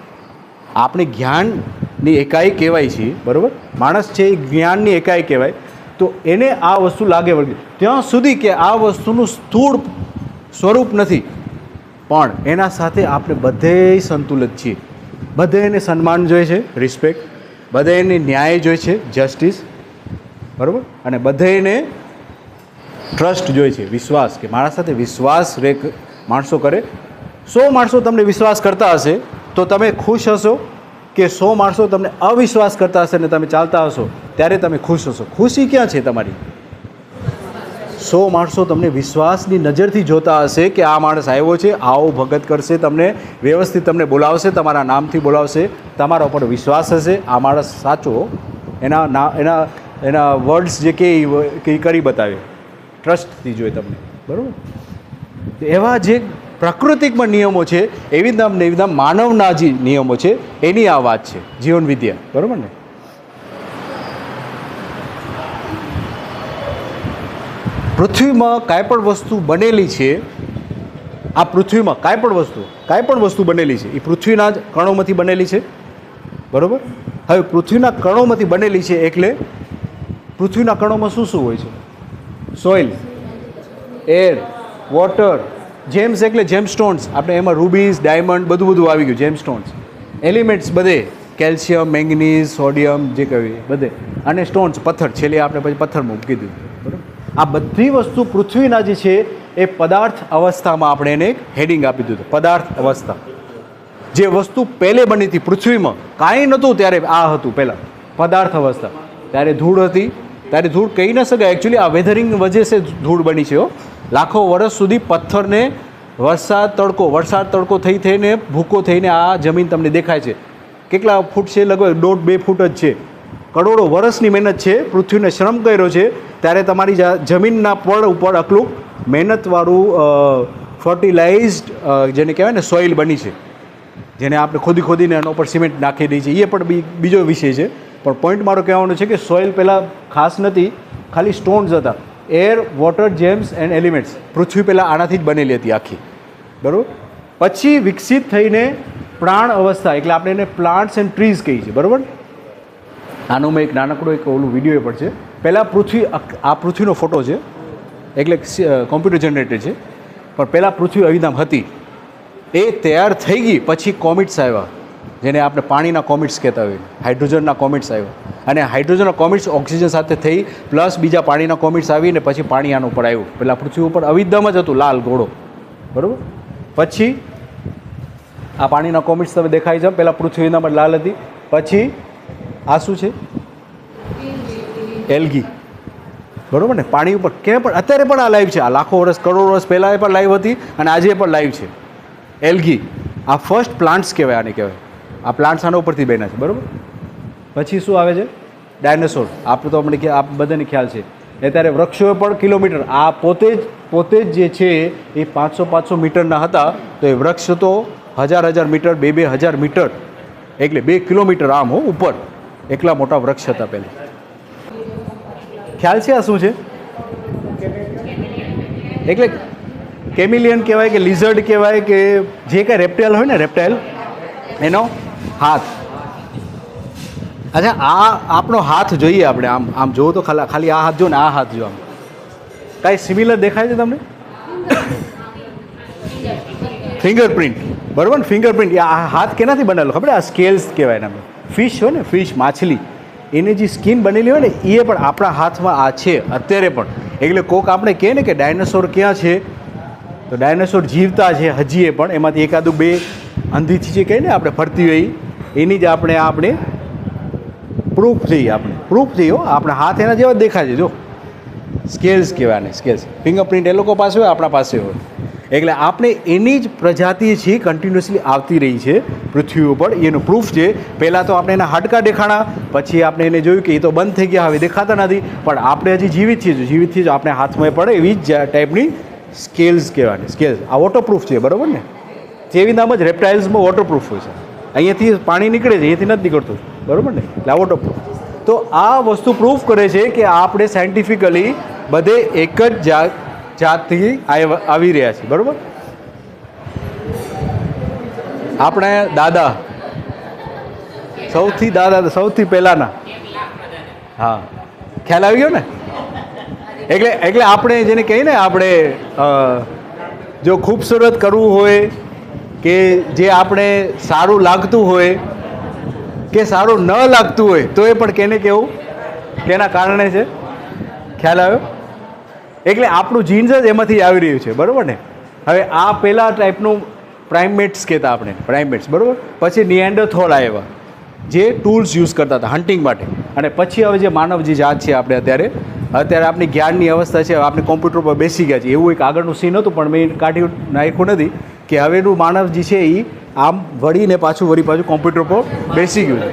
આપણે જ્ઞાનની એકાઈ કહેવાય છે, બરાબર? માણસ છે એ જ્ઞાનની એકાઈ કહેવાય. તો એને આ વસ્તુ લાગે વળગે ત્યાં સુધી કે આ વસ્તુનું સ્થૂળ સ્વરૂપ નથી, પણ એના સાથે આપણે બધે સંતુલિત છીએ. બધે એને સન્માન જોઈએ છે, રિસ્પેક્ટ, બધે એને ન્યાય જોઈએ છે, જસ્ટિસ, બરાબર? અને બધે એને ટ્રસ્ટ જોઈએ છે, વિશ્વાસ, કે મારા સાથે વિશ્વાસ માણસો કરે. 100 માણસો તમને વિશ્વાસ કરતા હશે તો તમે ખુશ હશો, કે 100 માણસો તમને અવિશ્વાસ કરતા હશે ને તમે ચાલતા હશો ત્યારે તમે ખુશ હશો? ખુશી ક્યાં છે તમારી? 100 માણસો તમને વિશ્વાસની નજરથી જોતા હશે કે આ માણસ આવ્યો છે, આવો ભગત કરશે, તમને વ્યવસ્થિત તમને બોલાવશે, તમારા નામથી બોલાવશે, તમારા ઉપર વિશ્વાસ હશે, આ માણસ સાચો, એના વર્ડ્સ જે કે એ કરી બતાવે, ટ્રસ્ટથી જોઈએ તમને, બરાબર? એવા જે પ્રાકૃતિકમાં નિયમો છે એવી રીતના માનવના જે નિયમો છે એની આ વાત છે, જીવન વિદ્યા, બરાબર ને? પૃથ્વીમાં કાંઈ પણ વસ્તુ બનેલી છે, આ પૃથ્વીમાં કાંઈ પણ વસ્તુ બનેલી છે એ પૃથ્વીના જ કણોમાંથી બનેલી છે, બરાબર? હવે પૃથ્વીના કણોમાંથી બનેલી છે એટલે પૃથ્વીના કણોમાં શું શું હોય છે? સોઇલ, એર, વોટર, જેમ્સ એટલે જેમસ્ટોન્સ, આપણે એમાં રૂબીઝ, ડાયમંડ બધું આવી ગયું, જેમસ્ટોન્સ, એલિમેન્ટ્સ બધે, કેલ્શિયમ, મેંગનીઝ, સોડિયમ, જે કહેવાય બધે, અને સ્ટોન્સ, પથ્થર, છેલ્લે આપણે પછી પથ્થરમાં મૂકી દીધું, બરાબર? આ બધી વસ્તુ પૃથ્વીના જે છે એ પદાર્થ અવસ્થામાં આપણે એને એક હેડિંગ આપી દીધું, પદાર્થ અવસ્થા. જે વસ્તુ પહેલે બની હતી પૃથ્વીમાં, કાંઈ નહોતું ત્યારે આ હતું પહેલાં પદાર્થ અવસ્થા. ત્યારે ધૂળ હતી, ત્યારે ધૂળ કહી ન શકાય, એકચ્યુઅલી આ વેધરિંગ વજહ છે ધૂળ બની છે. લાખો વર્ષ સુધી પથ્થરને વરસાદ તડકો થઈને ભૂકો થઈને આ જમીન તમને દેખાય છે. કેટલા ફૂટ છે? લગભગ 1.5-2 ફૂટ જ છે. કરોડો વર્ષની મહેનત છે, પૃથ્વીને શ્રમ કર્યો છે, ત્યારે તમારી જમીનના પડ ઉપર આટલું મહેનતવાળું ફર્ટિલાઇઝડ જેને કહેવાય ને સોઇલ બની છે, જેને આપણે ખોદીને એના ઉપર સિમેન્ટ નાખી દઈએ છીએ. એ પણ બીજો વિષય છે, પણ પોઈન્ટ મારો કહેવાનો છે કે સોઇલ પહેલાં ખાસ નથી, ખાલી સ્ટોન્સ હતા. Air, water, gems and elements, પૃથ્વી પહેલાં આનાથી જ બનેલી હતી આખી, બરાબર? પછી વિકસિત થઈને પ્રાણ અવસ્થા, એટલે આપણે એને પ્લાન્ટ્સ એન્ડ ટ્રીઝ કહીએ છીએ, બરાબર. આનો મેં એક નાનકડો એક ઓલું વિડીયો પણ છે. પહેલાં પૃથ્વી, આ પૃથ્વીનો ફોટો છે, એટલે કોમ્પ્યુટર જનરેટેડ છે, પણ પહેલાં પૃથ્વી આવી હતી, એ તૈયાર થઈ ગઈ પછી કોમિટ્સ આવ્યા, જેને આપણે પાણીના કોમિટ્સ કહેતા હોય, હાઇડ્રોજનના કોમિટ્સ આવ્યા, અને હાઇડ્રોજનના કોમિટ્સ ઓક્સિજન સાથે થઈ પ્લસ બીજા પાણીના કોમિટ્સ આવીને પછી પાણી આના ઉપર આવ્યું. પહેલાં પૃથ્વી ઉપર અવિદ્યમ જ હતું, લાલ ઘોડો, બરાબર. પછી આ પાણીના કોમિટ્સ તમે દેખાય છે, પહેલાં પૃથ્વીના પર લાલ હતી, પછી આ શું છે, એલ્ગી, બરાબર ને. પાણી ઉપર ક્યાંય પણ અત્યારે પણ આ લાઈવ છે, આ લાખો વર્ષ કરોડો વર્ષ પહેલાં પણ લાઈવ હતી અને આજે પણ લાઈવ છે. એલ્ગી આ ફર્સ્ટ પ્લાન્ટ્સ કહેવાય, આને કહેવાય. આ પ્લાન્ટ્સ આના ઉપરથી બન્યા છે, બરાબર. પછી શું આવે છે, ડાયનાસોર. આપણે તો આપણે આપ બધાને ખ્યાલ છે. અત્યારે વૃક્ષો પણ કિલોમીટર, આ પોતે જ જે છે એ 500 મીટરના હતા, તો એ વૃક્ષ તો 1000 મીટર, 2000 મીટર, એટલે 2 કિલોમીટર આમ ઉપર, એટલા મોટા વૃક્ષ હતા પહેલાં. ખ્યાલ છે આ શું છે? એટલે કેમિલિયન કહેવાય કે લિઝર્ડ કહેવાય કે જે કાંઈ રેપ્ટાઇલ હોય ને, રેપ્ટાઇલ એનો હાથ. અચ્છા, આ આપણો હાથ જોઈએ આપણે, આમ જોવો તો ખાલી આ હાથ જો ને આ હાથ જો, આમ કાંઈ સિમિલર દેખાય છે તમને? ફિંગરપ્રિન્ટ, બરાબર ને. ફિંગરપ્રિન્ટ, આ હાથ કેનાથી બનેલો ખબર? આ સ્કેલ્સ કહેવાય ને. ફિશ હોય ને, ફિશ, માછલી, એની જે સ્કિન બનેલી હોય ને એ પણ આપણા હાથમાં આ છે અત્યારે પણ. એટલે કોક આપણે કહે ને કે ડાયનાસોર ક્યાં છે, તો ડાયનાસોર જીવતા છે હજીએ પણ, એમાંથી એકાદું 2 અંધીથી જે કહીએ ને આપણે ફરતી હોય એની જ આપણે પ્રૂફ જોઈએ, આપણે પ્રૂફ જોઈએ. આપણા હાથ એના જેવા જ દેખાય છે, જો સ્કેલ્સ કહેવાય ને, સ્કેલ્સ. ફિંગરપ્રિન્ટ એ લોકો પાસે હોય, આપણા પાસે હોય. એટલે આપણે એની જ પ્રજાતિ છે, કન્ટિન્યુઅસલી આવતી રહી છે પૃથ્વી ઉપર, એનું પ્રૂફ છે. પહેલાં તો આપણે એના હાડકાં દેખાણા, પછી આપણે એને જોયું કે એ તો બંધ થઈ ગયા, હવે દેખાતા નથી, પણ આપણે હજી જીવિત છીએ, જીવિત છીએ, આપણે હાથમાં પડે એવી જ ટાઈપની સ્કેલ્સ કહેવાની. સ્કેલ્સ આ વોટરપ્રૂફ છે, બરાબર ને. જેવી નામ જ રેપ્ટાઇલ્સમાં વોટરપ્રૂફ હોય છે. અહીંયાથી પાણી નીકળે છે, અહીંયાથી નથી નીકળતું, બરાબર ને. એટલે આ વોટરપ્રૂફ. તો આ વસ્તુ પ્રૂફ કરે છે કે આપણે સાયન્ટિફિકલી બધે એક જ જાતથી આવી રહ્યા છે, બરાબર. આપણે દાદા સૌથી પહેલાંના, હા, ખ્યાલ આવી ગયો ને. એટલે આપણે જેને કહીએ ને, આપણે જો ખૂબસૂરત કરવું હોય કે જે આપણે સારું લાગતું હોય કે સારું ન લાગતું હોય, તો એ પણ કેને કેવું, કેના કારણે છે, ખ્યાલ આવ્યો? એટલે આપણું જીન્સ જ એમાંથી આવી રહ્યું છે, બરાબર ને. હવે આ પહેલાં ટાઈપનું પ્રાઇમેટ્સ કહેતા આપણે, પ્રાઇમેટ્સ, બરાબર. પછી નિએન્ડરથોલ આવ્યા, જે ટૂલ્સ યુઝ કરતા હતા હન્ટિંગ માટે. અને પછી હવે જે માનવ જે જાત છે આપણે અત્યારે આપણી જ્ઞાનની અવસ્થા છે, આપણે કોમ્પ્યુટર પર બેસી ગયા છે. એવું એક આગળનું સીન હતું પણ મેં કાઢી નાખ્યું નથી, કે હવેનું માનવ જે છે એ આમ વળી પાછું કોમ્પ્યુટર પર બેસી ગયું છે.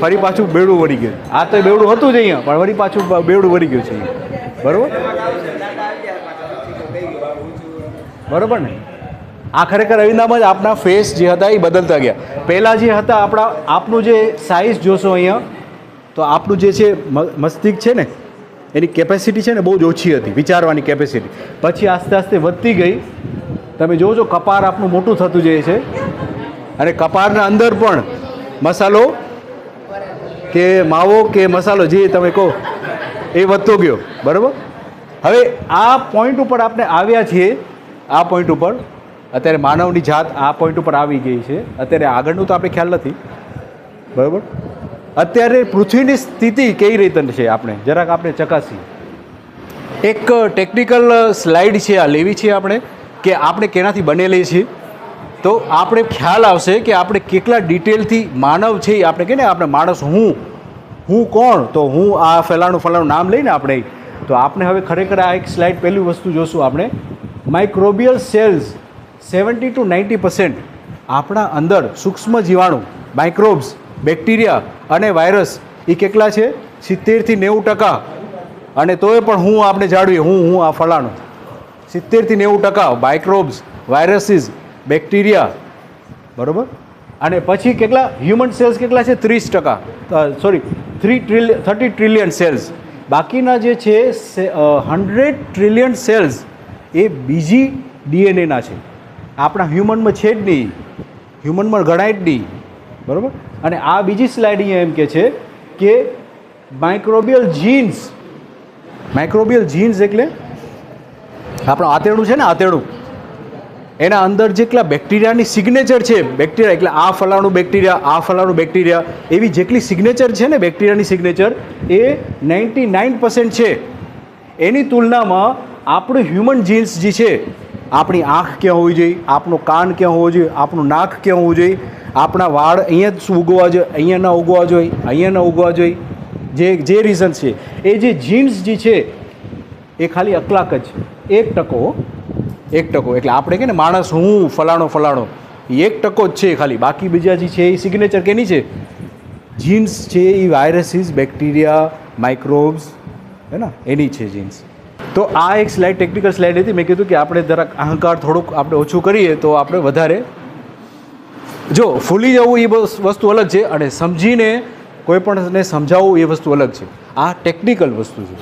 ફરી પાછું બેવડું વળી ગયું. આ તો બેવડું હતું જ અહીંયા, પણ વળી પાછું બેવડું વળી ગયું છે, બરાબર. બરાબર ને. આ ખરેખર અવિનામ જ આપણા ફેસ જે હતા એ બદલતા ગયા. પહેલાં જે હતા આપનું જે સાઇઝ જોશો અહીંયા, તો આપણું જે છે મસ્તિષ્ક છે ને, એની કેપેસિટી છે ને બહુ જ ઓછી હતી, વિચારવાની કેપેસિટી. પછી આસ્તે આસ્તે વધતી ગઈ. તમે જોજો કપાળ આપણું મોટું થતું જાય છે, અને કપાળના અંદર પણ મસાલો કે માવો કે મસાલો જે તમે કહો એ વધતો ગયો, બરાબર. હવે આ પોઈન્ટ ઉપર આપણે આવ્યા છીએ, આ પોઈન્ટ ઉપર અત્યારે માનવની જાત આ પોઈન્ટ ઉપર આવી ગઈ છે. અત્યારે આગળનું તો આપણે ખ્યાલ નથી, બરાબર. અત્યારે પૃથ્વીની સ્થિતિ કેવી રીતે છે આપણે જરાક આપણે ચકાસીએ. એક ટેકનિકલ સ્લાઇડ છે, આ લેવી છે આપણે, કે આપણે કેનાથી બનેલી છીએ, તો આપણે ખ્યાલ આવશે કે આપણે કેટલા ડિટેલથી માનવ છે. આપણે કહીએ ને આપણે માણસ, હું કોણ, તો હું આ ફલાણું નામ લઈને આપણે, તો આપણે હવે ખરેખર આ એક સ્લાઇડ પહેલી વસ્તુ જોશું આપણે. માઇક્રોબિયલ સેલ્સ 70 to 90% આપણા અંદર સૂક્ષ્મ જીવાણુ, માઇક્રોબ્સ, બેક્ટેરિયા અને વાયરસ એ કેટલા છે? 70 થી 90%. અને તોય પણ હું આપણે જાળવીએ, હું આ ફલાણું, 70 થી 90% માઇક્રોબ્સ, વાયરસીસ, બેક્ટેરિયા, બરાબર. અને પછી કેટલા હ્યુમન સેલ્સ કેટલા છે? 30%, સોરી 30 ટ્રિલિયન સેલ્સ. બાકીના જે છે 100 ટ્રિલિયન સેલ્સ એ બીજી ડીએનએના છે, આપણા હ્યુમનમાં છે જ નહીં. હ્યુમનમાં ગણાય જ નહીં, બરાબર. અને આ બીજી સ્લાઇડ અહીંયા એમ કહે છે કે માઇક્રોબિયલ જીન્સ, માઇક્રોબિયલ જીન્સ એટલે આપણું આંતરડું છે ને, આંતરડું, એના અંદર જેટલા બેક્ટેરિયાની સિગ્નેચર છે, બેક્ટેરિયા એટલે આ ફલાણું બેક્ટેરિયા, આ ફલાણું બેક્ટેરિયા, એવી જેટલી સિગ્નેચર છે ને બેક્ટેરિયાની સિગ્નેચર એ 99% છે. એની તુલનામાં આપણું હ્યુમન જીન્સ જે છે, આપણી આંખ ક્યાં હોવી જોઈએ, આપણો કાન ક્યાં હોવો જોઈએ, આપણું નાક ક્યાં હોવું જોઈએ, આપણા વાળ અહીંયા જ ઉગવા જોઈએ, અહીંયા ન ઉગવા જોઈએ, અહીંયા ન ઉગવા જોઈએ, જે રીઝન છે, એ જે જીન્સ જે છે એ ખાલી અકલાક જ 1%, 1%. એટલે આપણે કે ને માણસ હું ફલાણો ફલાણો, એ 1% જ છે ખાલી. બાકી બીજા જે છે એ સિગ્નેચર કેની છે, જીન્સ છે, એ વાયરસીસ, બેક્ટેરિયા, માઇક્રોબ્સ, હે ને, એની છે જીન્સ. તો આ એક સ્લાઇડ ટેકનિકલ સ્લાઇડ હતી. મેં કીધું કે આપણે જરાક અહંકાર થોડુંક આપણે ઓછું કરીએ તો આપણે વધારે, જો ફૂલી જવું એ વસ્તુ અલગ છે અને સમજીને કોઈ પણને સમજાવવું એ વસ્તુ અલગ છે. આ ટેકનિકલ વસ્તુ છે.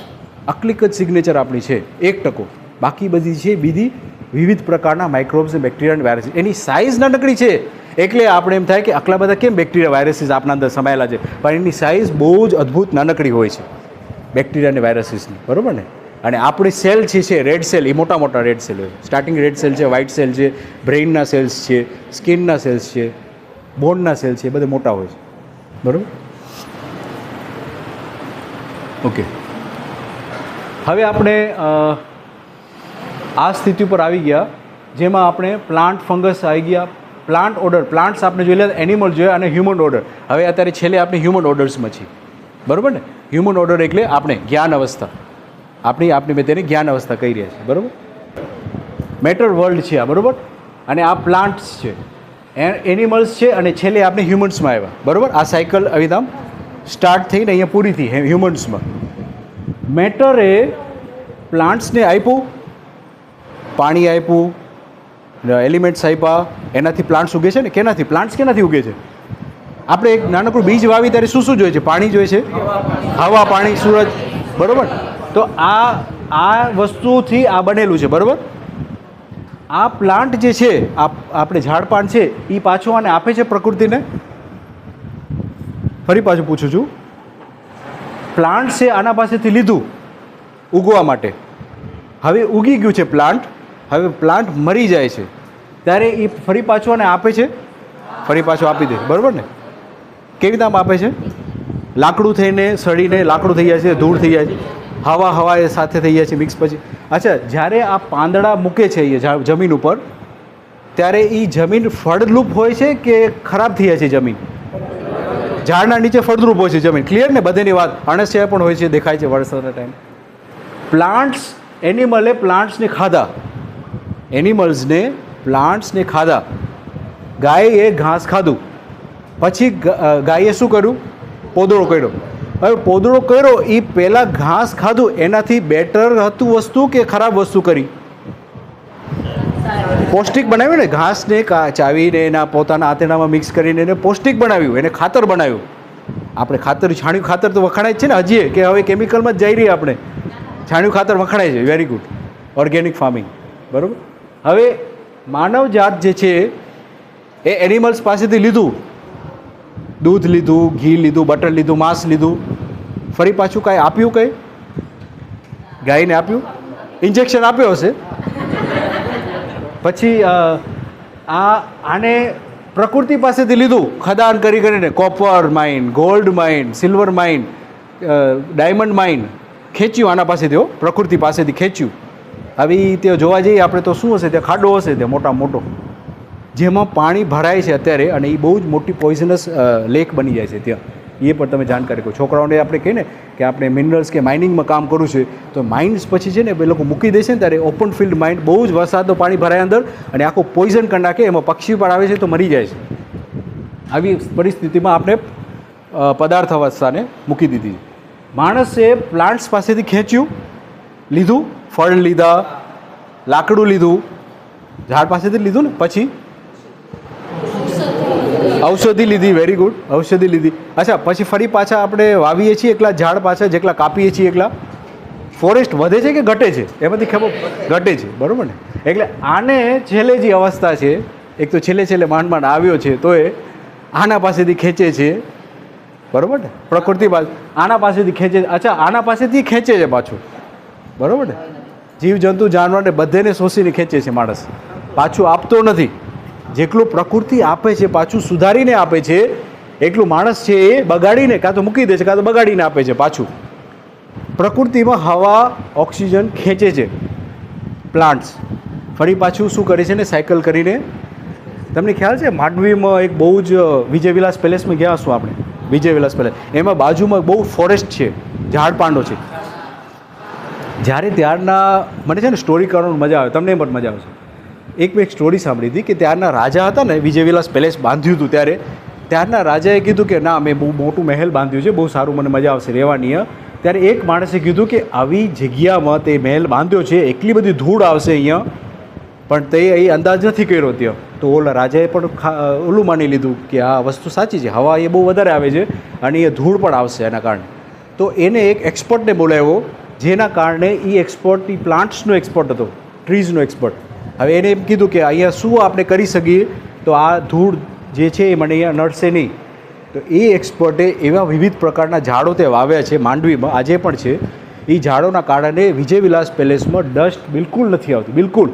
અકલિક જ સિગ્નેચર આપણી છે 1%, બાકી બધી છે બીજી વિવિધ પ્રકારના માઇક્રોબ્સ અને બેક્ટેરિયા અને વાયરસીસ. એની સાઇઝ નાનકડી છે એટલે આપણે એમ થાય કે આટલા બધા કેમ બેક્ટેરિયા વાયરસીસ આપણા અંદર સમાયેલા છે, પણ એની સાઇઝ બહુ જ અદ્ભુત નાનકડી હોય છે બેક્ટેરિયા અને વાયરસીસની, બરાબર ને. અને આપણી સેલ છે રેડ સેલ, એ મોટા મોટા રેડ સેલ હોય. સ્ટાર્ટિંગ રેડ સેલ છે, વ્હાઇટ સેલ છે, બ્રેઇનના સેલ્સ છે, સ્કિનના સેલ્સ છે, બોનના સેલ છે, એ બધા મોટા હોય છે, બરાબર. ઓકે, હવે આપણે આ સ્થિતિ ઉપર આવી ગયા જેમાં આપણે પ્લાન્ટ ફંગસ આવી ગયા, પ્લાન્ટ ઓર્ડર, પ્લાન્ટ્સ આપણે જોઈ લે, એનિમલ જોઈએ અને હ્યુમન ઓર્ડર. હવે અત્યારે છેલ્લે આપણે હ્યુમન ઓર્ડર્સમાં છીએ, બરાબર ને. હ્યુમન ઓર્ડર એટલે આપણે જ્ઞાન અવસ્થા, આપણી મેં તેને જ્ઞાન અવસ્થા કહી રહ્યા છીએ, બરાબર. મેટર વર્લ્ડ છે આ, બરાબર. અને આ પ્લાન્ટ્સ છે, એનિમલ્સ છે, અને છેલ્લે આપણે હ્યુમન્સમાં આવ્યા, બરાબર. આ સાયકલ અવિધામ સ્ટાર્ટ થઈને અહીંયા પૂરી થઈ હ્યુમન્સમાં. મેટરે પ્લાન્ટ્સને આપ્યું, પાણી આપ્યું, એલિમેન્ટ્સ આપ્યા, એનાથી પ્લાન્ટ્સ ઉગે છે ને. કેનાથી પ્લાન્ટ્સ કેનાથી ઉગે છે? આપણે એક નાનકડું બીજ વાવી ત્યારે શું શું જોઈએ છે? પાણી જોઈએ છે, હવા, પાણી, સૂરજ, બરાબર. તો આ વસ્તુથી આ બનેલું છે, બરાબર. આ પ્લાન્ટ જે છે, આપણે ઝાડપાન છે, એ પાછું આને આપે છે પ્રકૃતિને. ફરી પાછું પૂછું છું, પ્લાન્ટ છે આના પાસેથી લીધું ઉગવા માટે, હવે ઉગી ગયું છે પ્લાન્ટ, હવે પ્લાન્ટ મરી જાય છે ત્યારે એ ફરી પાછું આને આપે છે, ફરી પાછું આપી દે, બરાબર ને. કેવી રીતે આમ આપે છે? લાકડું થઈને સડીને લાકડું થઈ જાય છે, ધૂળ થઈ જાય છે, હવા એ સાથે થઈ જાય છે મિક્સ. પછી અચ્છા, જ્યારે આ પાંદડા મૂકે છે એ જમીન ઉપર, ત્યારે એ જમીન ફળદ્રુપ હોય છે કે ખરાબ થઈ જાય છે જમીન? ઝાડના નીચે ફળદ્રુપ હોય છે જમીન, ક્લિયર ને બધેની વાત. અણસિયા પણ હોય છે, દેખાય છે વરસાદના ટાઈમ. પ્લાન્ટ્સ, એનિમલે પ્લાન્ટ્સને ખાધા, એનિમલ્સને પ્લાન્ટ્સને ખાધા. ગાયે ઘાસ ખાધું, પછી ગાયે શું કર્યું? પોદળો કર્યો. હવે પોદળો કર્યો, એ પહેલાં ઘાસ ખાધું, એનાથી બેટર હતું વસ્તુ કે ખરાબ વસ્તુ કરી? પૌષ્ટિક બનાવ્યું ને, ઘાસને ચાવીને એના પોતાના આંતરડામાં મિક્સ કરીને એને પૌષ્ટિક બનાવ્યું, એને ખાતર બનાવ્યું. આપણે ખાતર, છાણિયું ખાતર તો વખણાય જ છે ને હજીએ, કે હવે કેમિકલમાં જ જઈ રહી આપણે. છાણિયું ખાતર વખણાય છે, વેરી ગુડ, ઓર્ગેનિક ફાર્મિંગ, બરાબર. હવે માનવ જાત જે છે એ એનિમલ્સ પાસેથી લીધું, દૂધ લીધું, ઘી લીધું, બટર લીધું, માંસ લીધું, ફરી પાછું કાંઈ આપ્યું? કંઈ ગાયને આપ્યું? ઇન્જેક્શન આપ્યો હશે. પછી આને પ્રકૃતિ પાસેથી લીધું, ખદાન કરીને, copper mine, gold mine, silver mine, diamond mine ખેંચ્યું આના પાસેથી, પ્રકૃતિ પાસેથી ખેંચ્યું. હવે તે જોવા જઈએ આપણે તો શું હશે? ત્યાં ખાડો હશે, ત્યાં મોટા મોટો, જેમાં પાણી ભરાય છે અત્યારે, અને એ બહુ જ મોટી પોઈઝનસ લેક બની જાય છે ત્યાં. એ પણ તમે જાણકારી કહો છોકરાઓને. આપણે કહીએ ને કે આપણે મિનરલ્સ કે માઇનિંગમાં કામ કરવું છે, તો માઇન્સ પછી છે ને એ લોકો મૂકી દેશે ને ત્યારે ઓપન ફિલ્ડ માઇન્ડ, બહુ જ વરસાદનું પાણી ભરાય અંદર અને આખું પોઈઝન કરી નાખે, એમાં પક્ષી પણ આવે છે તો મરી જાય છે. આવી પરિસ્થિતિમાં આપણે પદાર્થ અવસ્થાને મૂકી દીધી. માણસે પ્લાન્ટ્સ પાસેથી ખેંચ્યું, લીધું, ફળ લીધા, લાકડું લીધું, ઝાડ પાસેથી લીધું ને, પછી ઔષધિ લીધી, વેરી ગુડ, ઔષધિ લીધી. અચ્છા, પછી ફરી પાછા આપણે વાવીએ છીએ એકલા ઝાડ પાછા, જેટલા કાપીએ છીએ એકલા ફોરેસ્ટ વધે છે કે ઘટે છે? એમાંથી ખબર ઘટે છે, બરાબર ને. એટલે આને છેલ્લે જે અવસ્થા છે એક તો છેલ્લે માંડ આવ્યો છે તો એ આના પાસેથી ખેંચે છે, બરાબર ને? પ્રકૃતિ આના પાસેથી ખેંચે, અચ્છા આના પાસેથી ખેંચે છે પાછું, બરાબર ને? જીવજંતુ જાનવરને બધેને શોષીને ખેંચે છે માણસ, પાછું આપતો નથી. જેટલું પ્રકૃતિ આપે છે પાછું સુધારીને આપે છે, એટલું માણસ છે એ બગાડીને કાં તો મૂકી દે છે કાં તો બગાડીને આપે છે પાછું. પ્રકૃતિમાં હવા ઓક્સિજન ખેંચે છે પ્લાન્ટ્સ, ફરી પાછું શું કરે છે ને સાયકલ કરીને. તમને ખ્યાલ છે માંડવીમાં એક બહુ જ વિજય વિલાસ પેલેસમાં ગયા હશું આપણે, વિજય વિલાસ પેલેસ, એમાં બાજુમાં બહુ ફોરેસ્ટ છે, ઝાડપાંડો છે. જ્યારે ત્યારના મને છે ને સ્ટોરી કરવાની મજા આવે, તમને પણ મજા આવશે. મેં એક સ્ટોરી સાંભળી હતી કે ત્યારના રાજા હતા ને, વિજય વિલાસ પેલેસ બાંધ્યું હતું ત્યારે ત્યારના રાજાએ કીધું કે ના મેં બહુ મોટું મહેલ બાંધ્યું છે, બહુ સારું, મને મજા આવશે રહેવાની. ત્યારે એક માણસે કીધું કે આવી જગ્યામાં તે મહેલ બાંધ્યો છે, એટલી બધી ધૂળ આવશે અહીંયા, પણ તે અહીં અંદાજ નથી કર્યો ત્યાં. તો ઓલા રાજાએ પણ ઓલું માની લીધું કે આ વસ્તુ સાચી છે, હવા એ બહુ વધારે આવે છે અને એ ધૂળ પણ આવશે એના કારણે. તો એને એક એક્સપર્ટને બોલાવ્યો, જેના કારણે એ એક્સપર્ટ એ પ્લાન્ટ્સનો એક્સપર્ટ હતો, ટ્રીઝનો એક્સપર્ટ. હવે એને એમ કીધું કે અહીંયા શું આપણે કરી શકીએ તો આ ધૂળ જે છે એ મને અહીંયા નડશે નહીં. તો એ એક્સપર્ટે એવા વિવિધ પ્રકારના ઝાડો તે વાવ્યા છે માંડવીમાં, આજે પણ છે. એ ઝાડોના કારણે વિજય વિલાસ પેલેસમાં ડસ્ટ બિલકુલ નથી આવતી, બિલકુલ.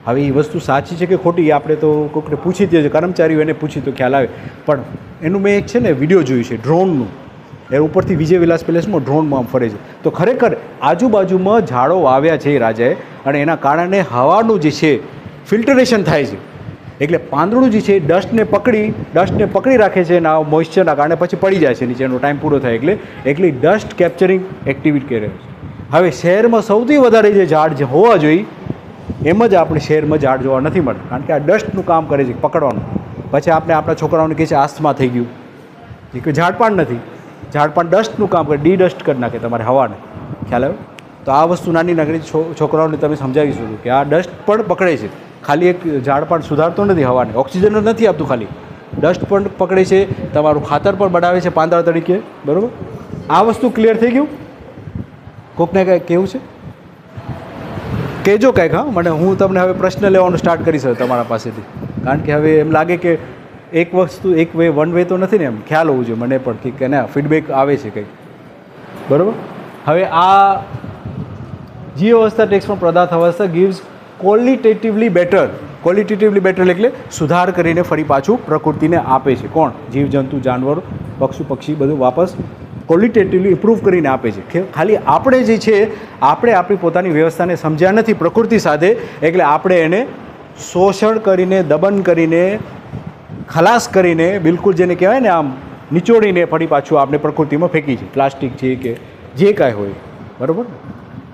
હવે એ વસ્તુ સાચી છે કે ખોટી આપણે તો કોઈકને પૂછી દઈએ, કર્મચારીઓ એને પૂછી તો ખ્યાલ આવે. પણ એનું મેં એક છે ને વિડીયો જોયું છે ડ્રોનનું, એ ઉપરથી વિજય વિલાસ પેલેસમાં ડ્રોનમાં આમ ફરે છે. તો ખરેખર આજુબાજુમાં ઝાડો વાવ્યા છે એ રાજાએ, અને એના કારણે હવાનું જે છે ફિલ્ટરેશન થાય છે. એટલે પાંદડું જે છે ડસ્ટને પકડી રાખે છે એના મોઇશ્ચરના કારણે, પછી પડી જાય છે નીચેનો ટાઈમ પૂરો થાય એટલે ડસ્ટ કેપ્ચરિંગ એક્ટિવિટી કરે છે. હવે શહેરમાં સૌથી વધારે જે ઝાડ જે હોવા જોઈએ એમ જ આપણે શહેરમાં ઝાડ જોવા નથી મળતા, કારણ કે આ ડસ્ટનું કામ કરે છે પકડવાનું. પછી આપણે આપણા છોકરાઓને કહે છે આસ્થમા થઈ ગયું, એ કોઈ ઝાડપાન નથી, ઝાડપાન ડસ્ટનું કામ કરે, ડીડસ્ટ કરી નાખે તમારે હવાને. ખ્યાલ આવ્યો? તો આ વસ્તુ નાની નાની છોકરાઓને તમે સમજાવી શકો કે આ ડસ્ટ પણ પકડે છે. ખાલી એક ઝાડપાન સુધારતો નથી હવાને, ઓક્સિજન જ નથી આપતું, ખાલી ડસ્ટ પણ પકડે છે, તમારું ખાતર પણ બનાવે છે પાંદડા તરીકે, બરાબર? આ વસ્તુ ક્લિયર થઈ ગયું? કોકને કાંઈ કેવું છે કહેજો કાંઈક. હા, મને હું તમને હવે પ્રશ્ન લેવાનું સ્ટાર્ટ કરીશ હવે તમારા પાસેથી, કારણ કે હવે એમ લાગે કે એક વસ્તુ એક વે વન વે તો નથી ને, એમ ખ્યાલ હોવું જોઈએ મને પણ કે ના ફીડબેક આવે છે કંઈક, બરાબર? હવે આ જીવ અવસ્થા ટેક્સમાં પદાર્થ અવસ્થા ગીવ્સ ક્વોલિટેટિવલી બેટર એટલે સુધાર કરીને ફરી પાછું પ્રકૃતિને આપે છે. કોણ? જીવજંતુ, જાનવર, પક્ષી બધું વાપસ ક્વોલિટેટિવલી ઇમ્પ્રૂવ કરીને આપે છે. ખાલી આપણે જે છે આપણે આપણી પોતાની વ્યવસ્થાને સમજ્યા નથી પ્રકૃતિ સાથે, એટલે આપણે એને શોષણ કરીને, દમન કરીને, ખલાસ કરીને, બિલકુલ જેને કહેવાય ને આમ નિચોડીને ફરી પાછું આપણે પ્રકૃતિમાં ફેંકી છે. પ્લાસ્ટિક છે કે જે કાંઈ હોય, બરાબર?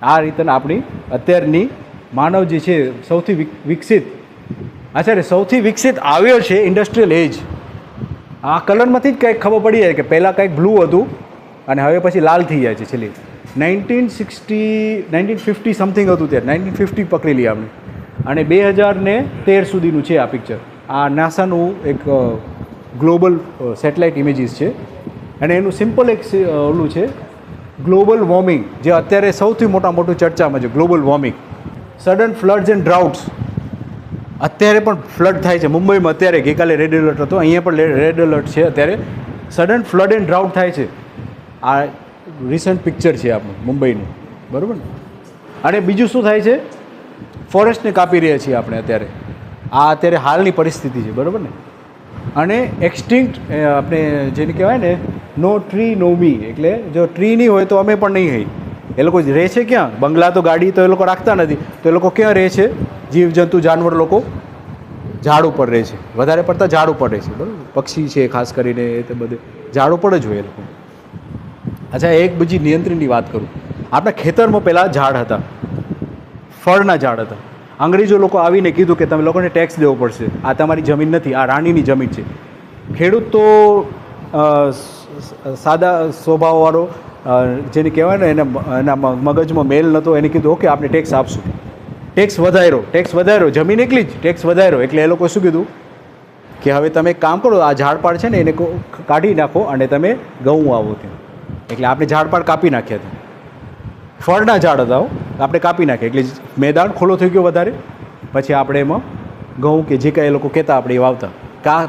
આ રીતે આપણી અત્યારની માનવ જે છે સૌથી વિકસિત આવ્યો છે ઇન્ડસ્ટ્રીયલ એજ. આ કલરમાંથી જ કંઈક ખબર પડી જાય કે પહેલાં કંઈક બ્લુ હતું અને હવે પછી લાલ થઈ જાય છે. છેલ્લે 1950 સમથિંગ હતું ત્યારે, 1950 પકડી લઈએ આપણે, અને 2013 સુધીનું છે આ પિક્ચર. આ નાસાનું એક ગ્લોબલ સેટેલાઇટ ઇમેજીસ છે, અને એનું સિમ્પલ એક ઓલું છે ગ્લોબલ વોર્મિંગ, જે અત્યારે સૌથી મોટું ચર્ચામાં છે. Global warming, sudden floods and droughts. અત્યારે પણ ફ્લડ થાય છે મુંબઈમાં, અત્યારે ગઈકાલે રેડ એલર્ટ હતો, અહીંયા પણ રેડ એલર્ટ છે અત્યારે. સડન ફ્લડ એન્ડ ડ્રાઉટ થાય છે. આ રિસન્ટ પિક્ચર છે આપણું મુંબઈનું, બરાબર ને? અને બીજું શું થાય છે? ફોરેસ્ટને કાપી રહ્યા છીએ આપણે અત્યારે. આ અત્યારે હાલની પરિસ્થિતિ છે, બરાબર ને? અને એક્સટિંક્ટ આપણે જેને કહેવાય ને નો ટ્રી નો મી, એટલે જો ટ્રી નહીં હોય તો અમે પણ નહીં હોય. એ લોકો રહે છે ક્યાં? બંગલા તો ગાડી તો એ લોકો રાખતા નથી, તો એ લોકો ક્યાં રહે છે? જીવજંતુ જાનવર લોકો ઝાડ ઉપર રહે છે, વધારે પડતા ઝાડ ઉપર રહે છે, બરાબર? પક્ષી છે ખાસ કરીને, એ તો બધે ઝાડ ઉપર જ હોય એ લોકો. અચ્છા, એક બીજી નિયંત્રણની વાત કરું. આપણા ખેતરમાં પહેલાં ઝાડ હતા, ફળના ઝાડ હતા. અંગ્રેજો લોકો આવીને કીધું કે તમે લોકોને ટેક્સ દેવો પડશે, આ તમારી જમીન નથી, આ રાણીની જમીન છે. ખેડૂત તો સાદા સ્વભાવવાળો, જેને કહેવાય ને એના મગજમાં મેલ નહોતો, એને કીધું ઓકે આપણે ટેક્સ આપશું. ટેક્સ વધાર્યો, જમીન એકલી જ ટેક્સ વધાર્યો. એટલે એ લોકોએ શું કીધું કે હવે તમે એક કામ કરો, આ ઝાડપાડ છે ને એને કાઢી નાખો અને તમે ઘઉં આવો ત્યાં. એટલે આપણે ઝાડપાડ કાપી નાખ્યા હતા. ફળના ઝાડ હતા આપણે કાપી નાખ્યા, એટલે મેદાન ખુલ્લો થઈ ગયો વધારે. પછી આપણે એમાં ઘઉં કે જે કાંઈ એ લોકો કહેતા આપણે એ વાવતા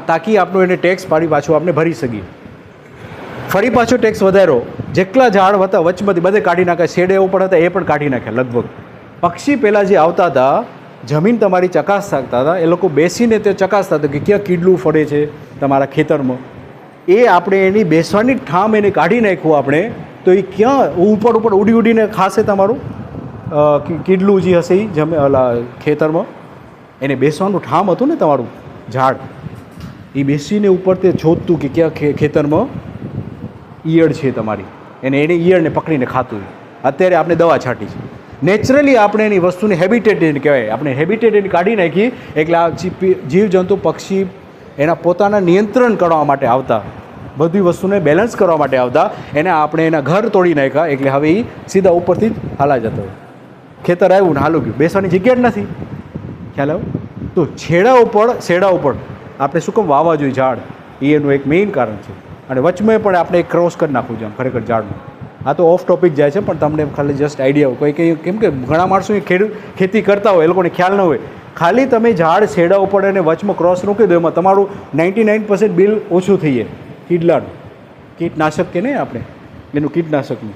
તાકી આપણો એને ટેક્સ પાડી પાછું આપણે ભરી શકીએ. ફરી પાછો ટેક્સ વધાર્યો, જેટલા ઝાડ હતા વચમાંથી બધે કાઢી નાખ્યા, શેડે ઉપર હતા એ પણ કાઢી નાખ્યા લગભગ. પક્ષી પહેલાં જે આવતા હતા જમીન તમારી ચકાસતા હતા, એ લોકો બેસીને તે ચકાસતા હતા કે ક્યાં કીડલું ફરે છે તમારા ખેતરમાં. એ આપણે એની બેસવાની ઠામ એને કાઢી નાખ્યું આપણે, તો એ ક્યાં ઉપર ઉપર ઉડી ઉડીને ખાશે તમારું કીડલું જે હશે એ ઓલા ખેતરમાં. એને બેસવાનું ઠામ હતું ને તમારું ઝાડ, એ બેસીને ઉપર તે શોધતું કે ક્યાં ખેતરમાં ઈયળ છે તમારી, એને ઈયળને પકડીને ખાતું. અત્યારે આપણે દવા છાંટી છે. નેચરલી આપણે એની વસ્તુની હેબિટેટ એને કહેવાય, આપણે હેબિટેટ એની કાઢી નાખી. એટલે આ જીવજંતુ પક્ષી એના પોતાના નિયંત્રણ કરવા માટે આવતા, બધી વસ્તુને બેલેન્સ કરવા માટે આવતા, એને આપણે એના ઘર તોડી નાખ્યા. એટલે હવે એ સીધા ઉપરથી જ હાલા જતો હોય. ખેતર આવ્યું ને હાલું ગયું, બેસવાની જગ્યા જ નથી. ખ્યાલ આવ્યો? તો શેડા ઉપર આપણે શું કેમ વાવવા જોઈએ ઝાડ, એ એનું એક મેઇન કારણ છે. અને વચમાં પણ આપણે એક ક્રોસ કરી નાખવું છે ખરેખર ઝાડનું. આ તો ઓફ ટોપિક જાય છે, પણ તમને ખાલી જસ્ટ આઈડિયા હોય. કોઈ કંઈ કેમ કે ઘણા માણસો ખેતી કરતા હોય, એ લોકોને ખ્યાલ ન હોય. ખાલી તમે ઝાડ શેડા ઉપર અને વચમાં ક્રોસ રોકી દો, એમાં તમારું 99% બિલ ઓછું થઈ જાય. કીટલાનું કીટનાશક કે નહીં આપણે એનું કીટનાશકનું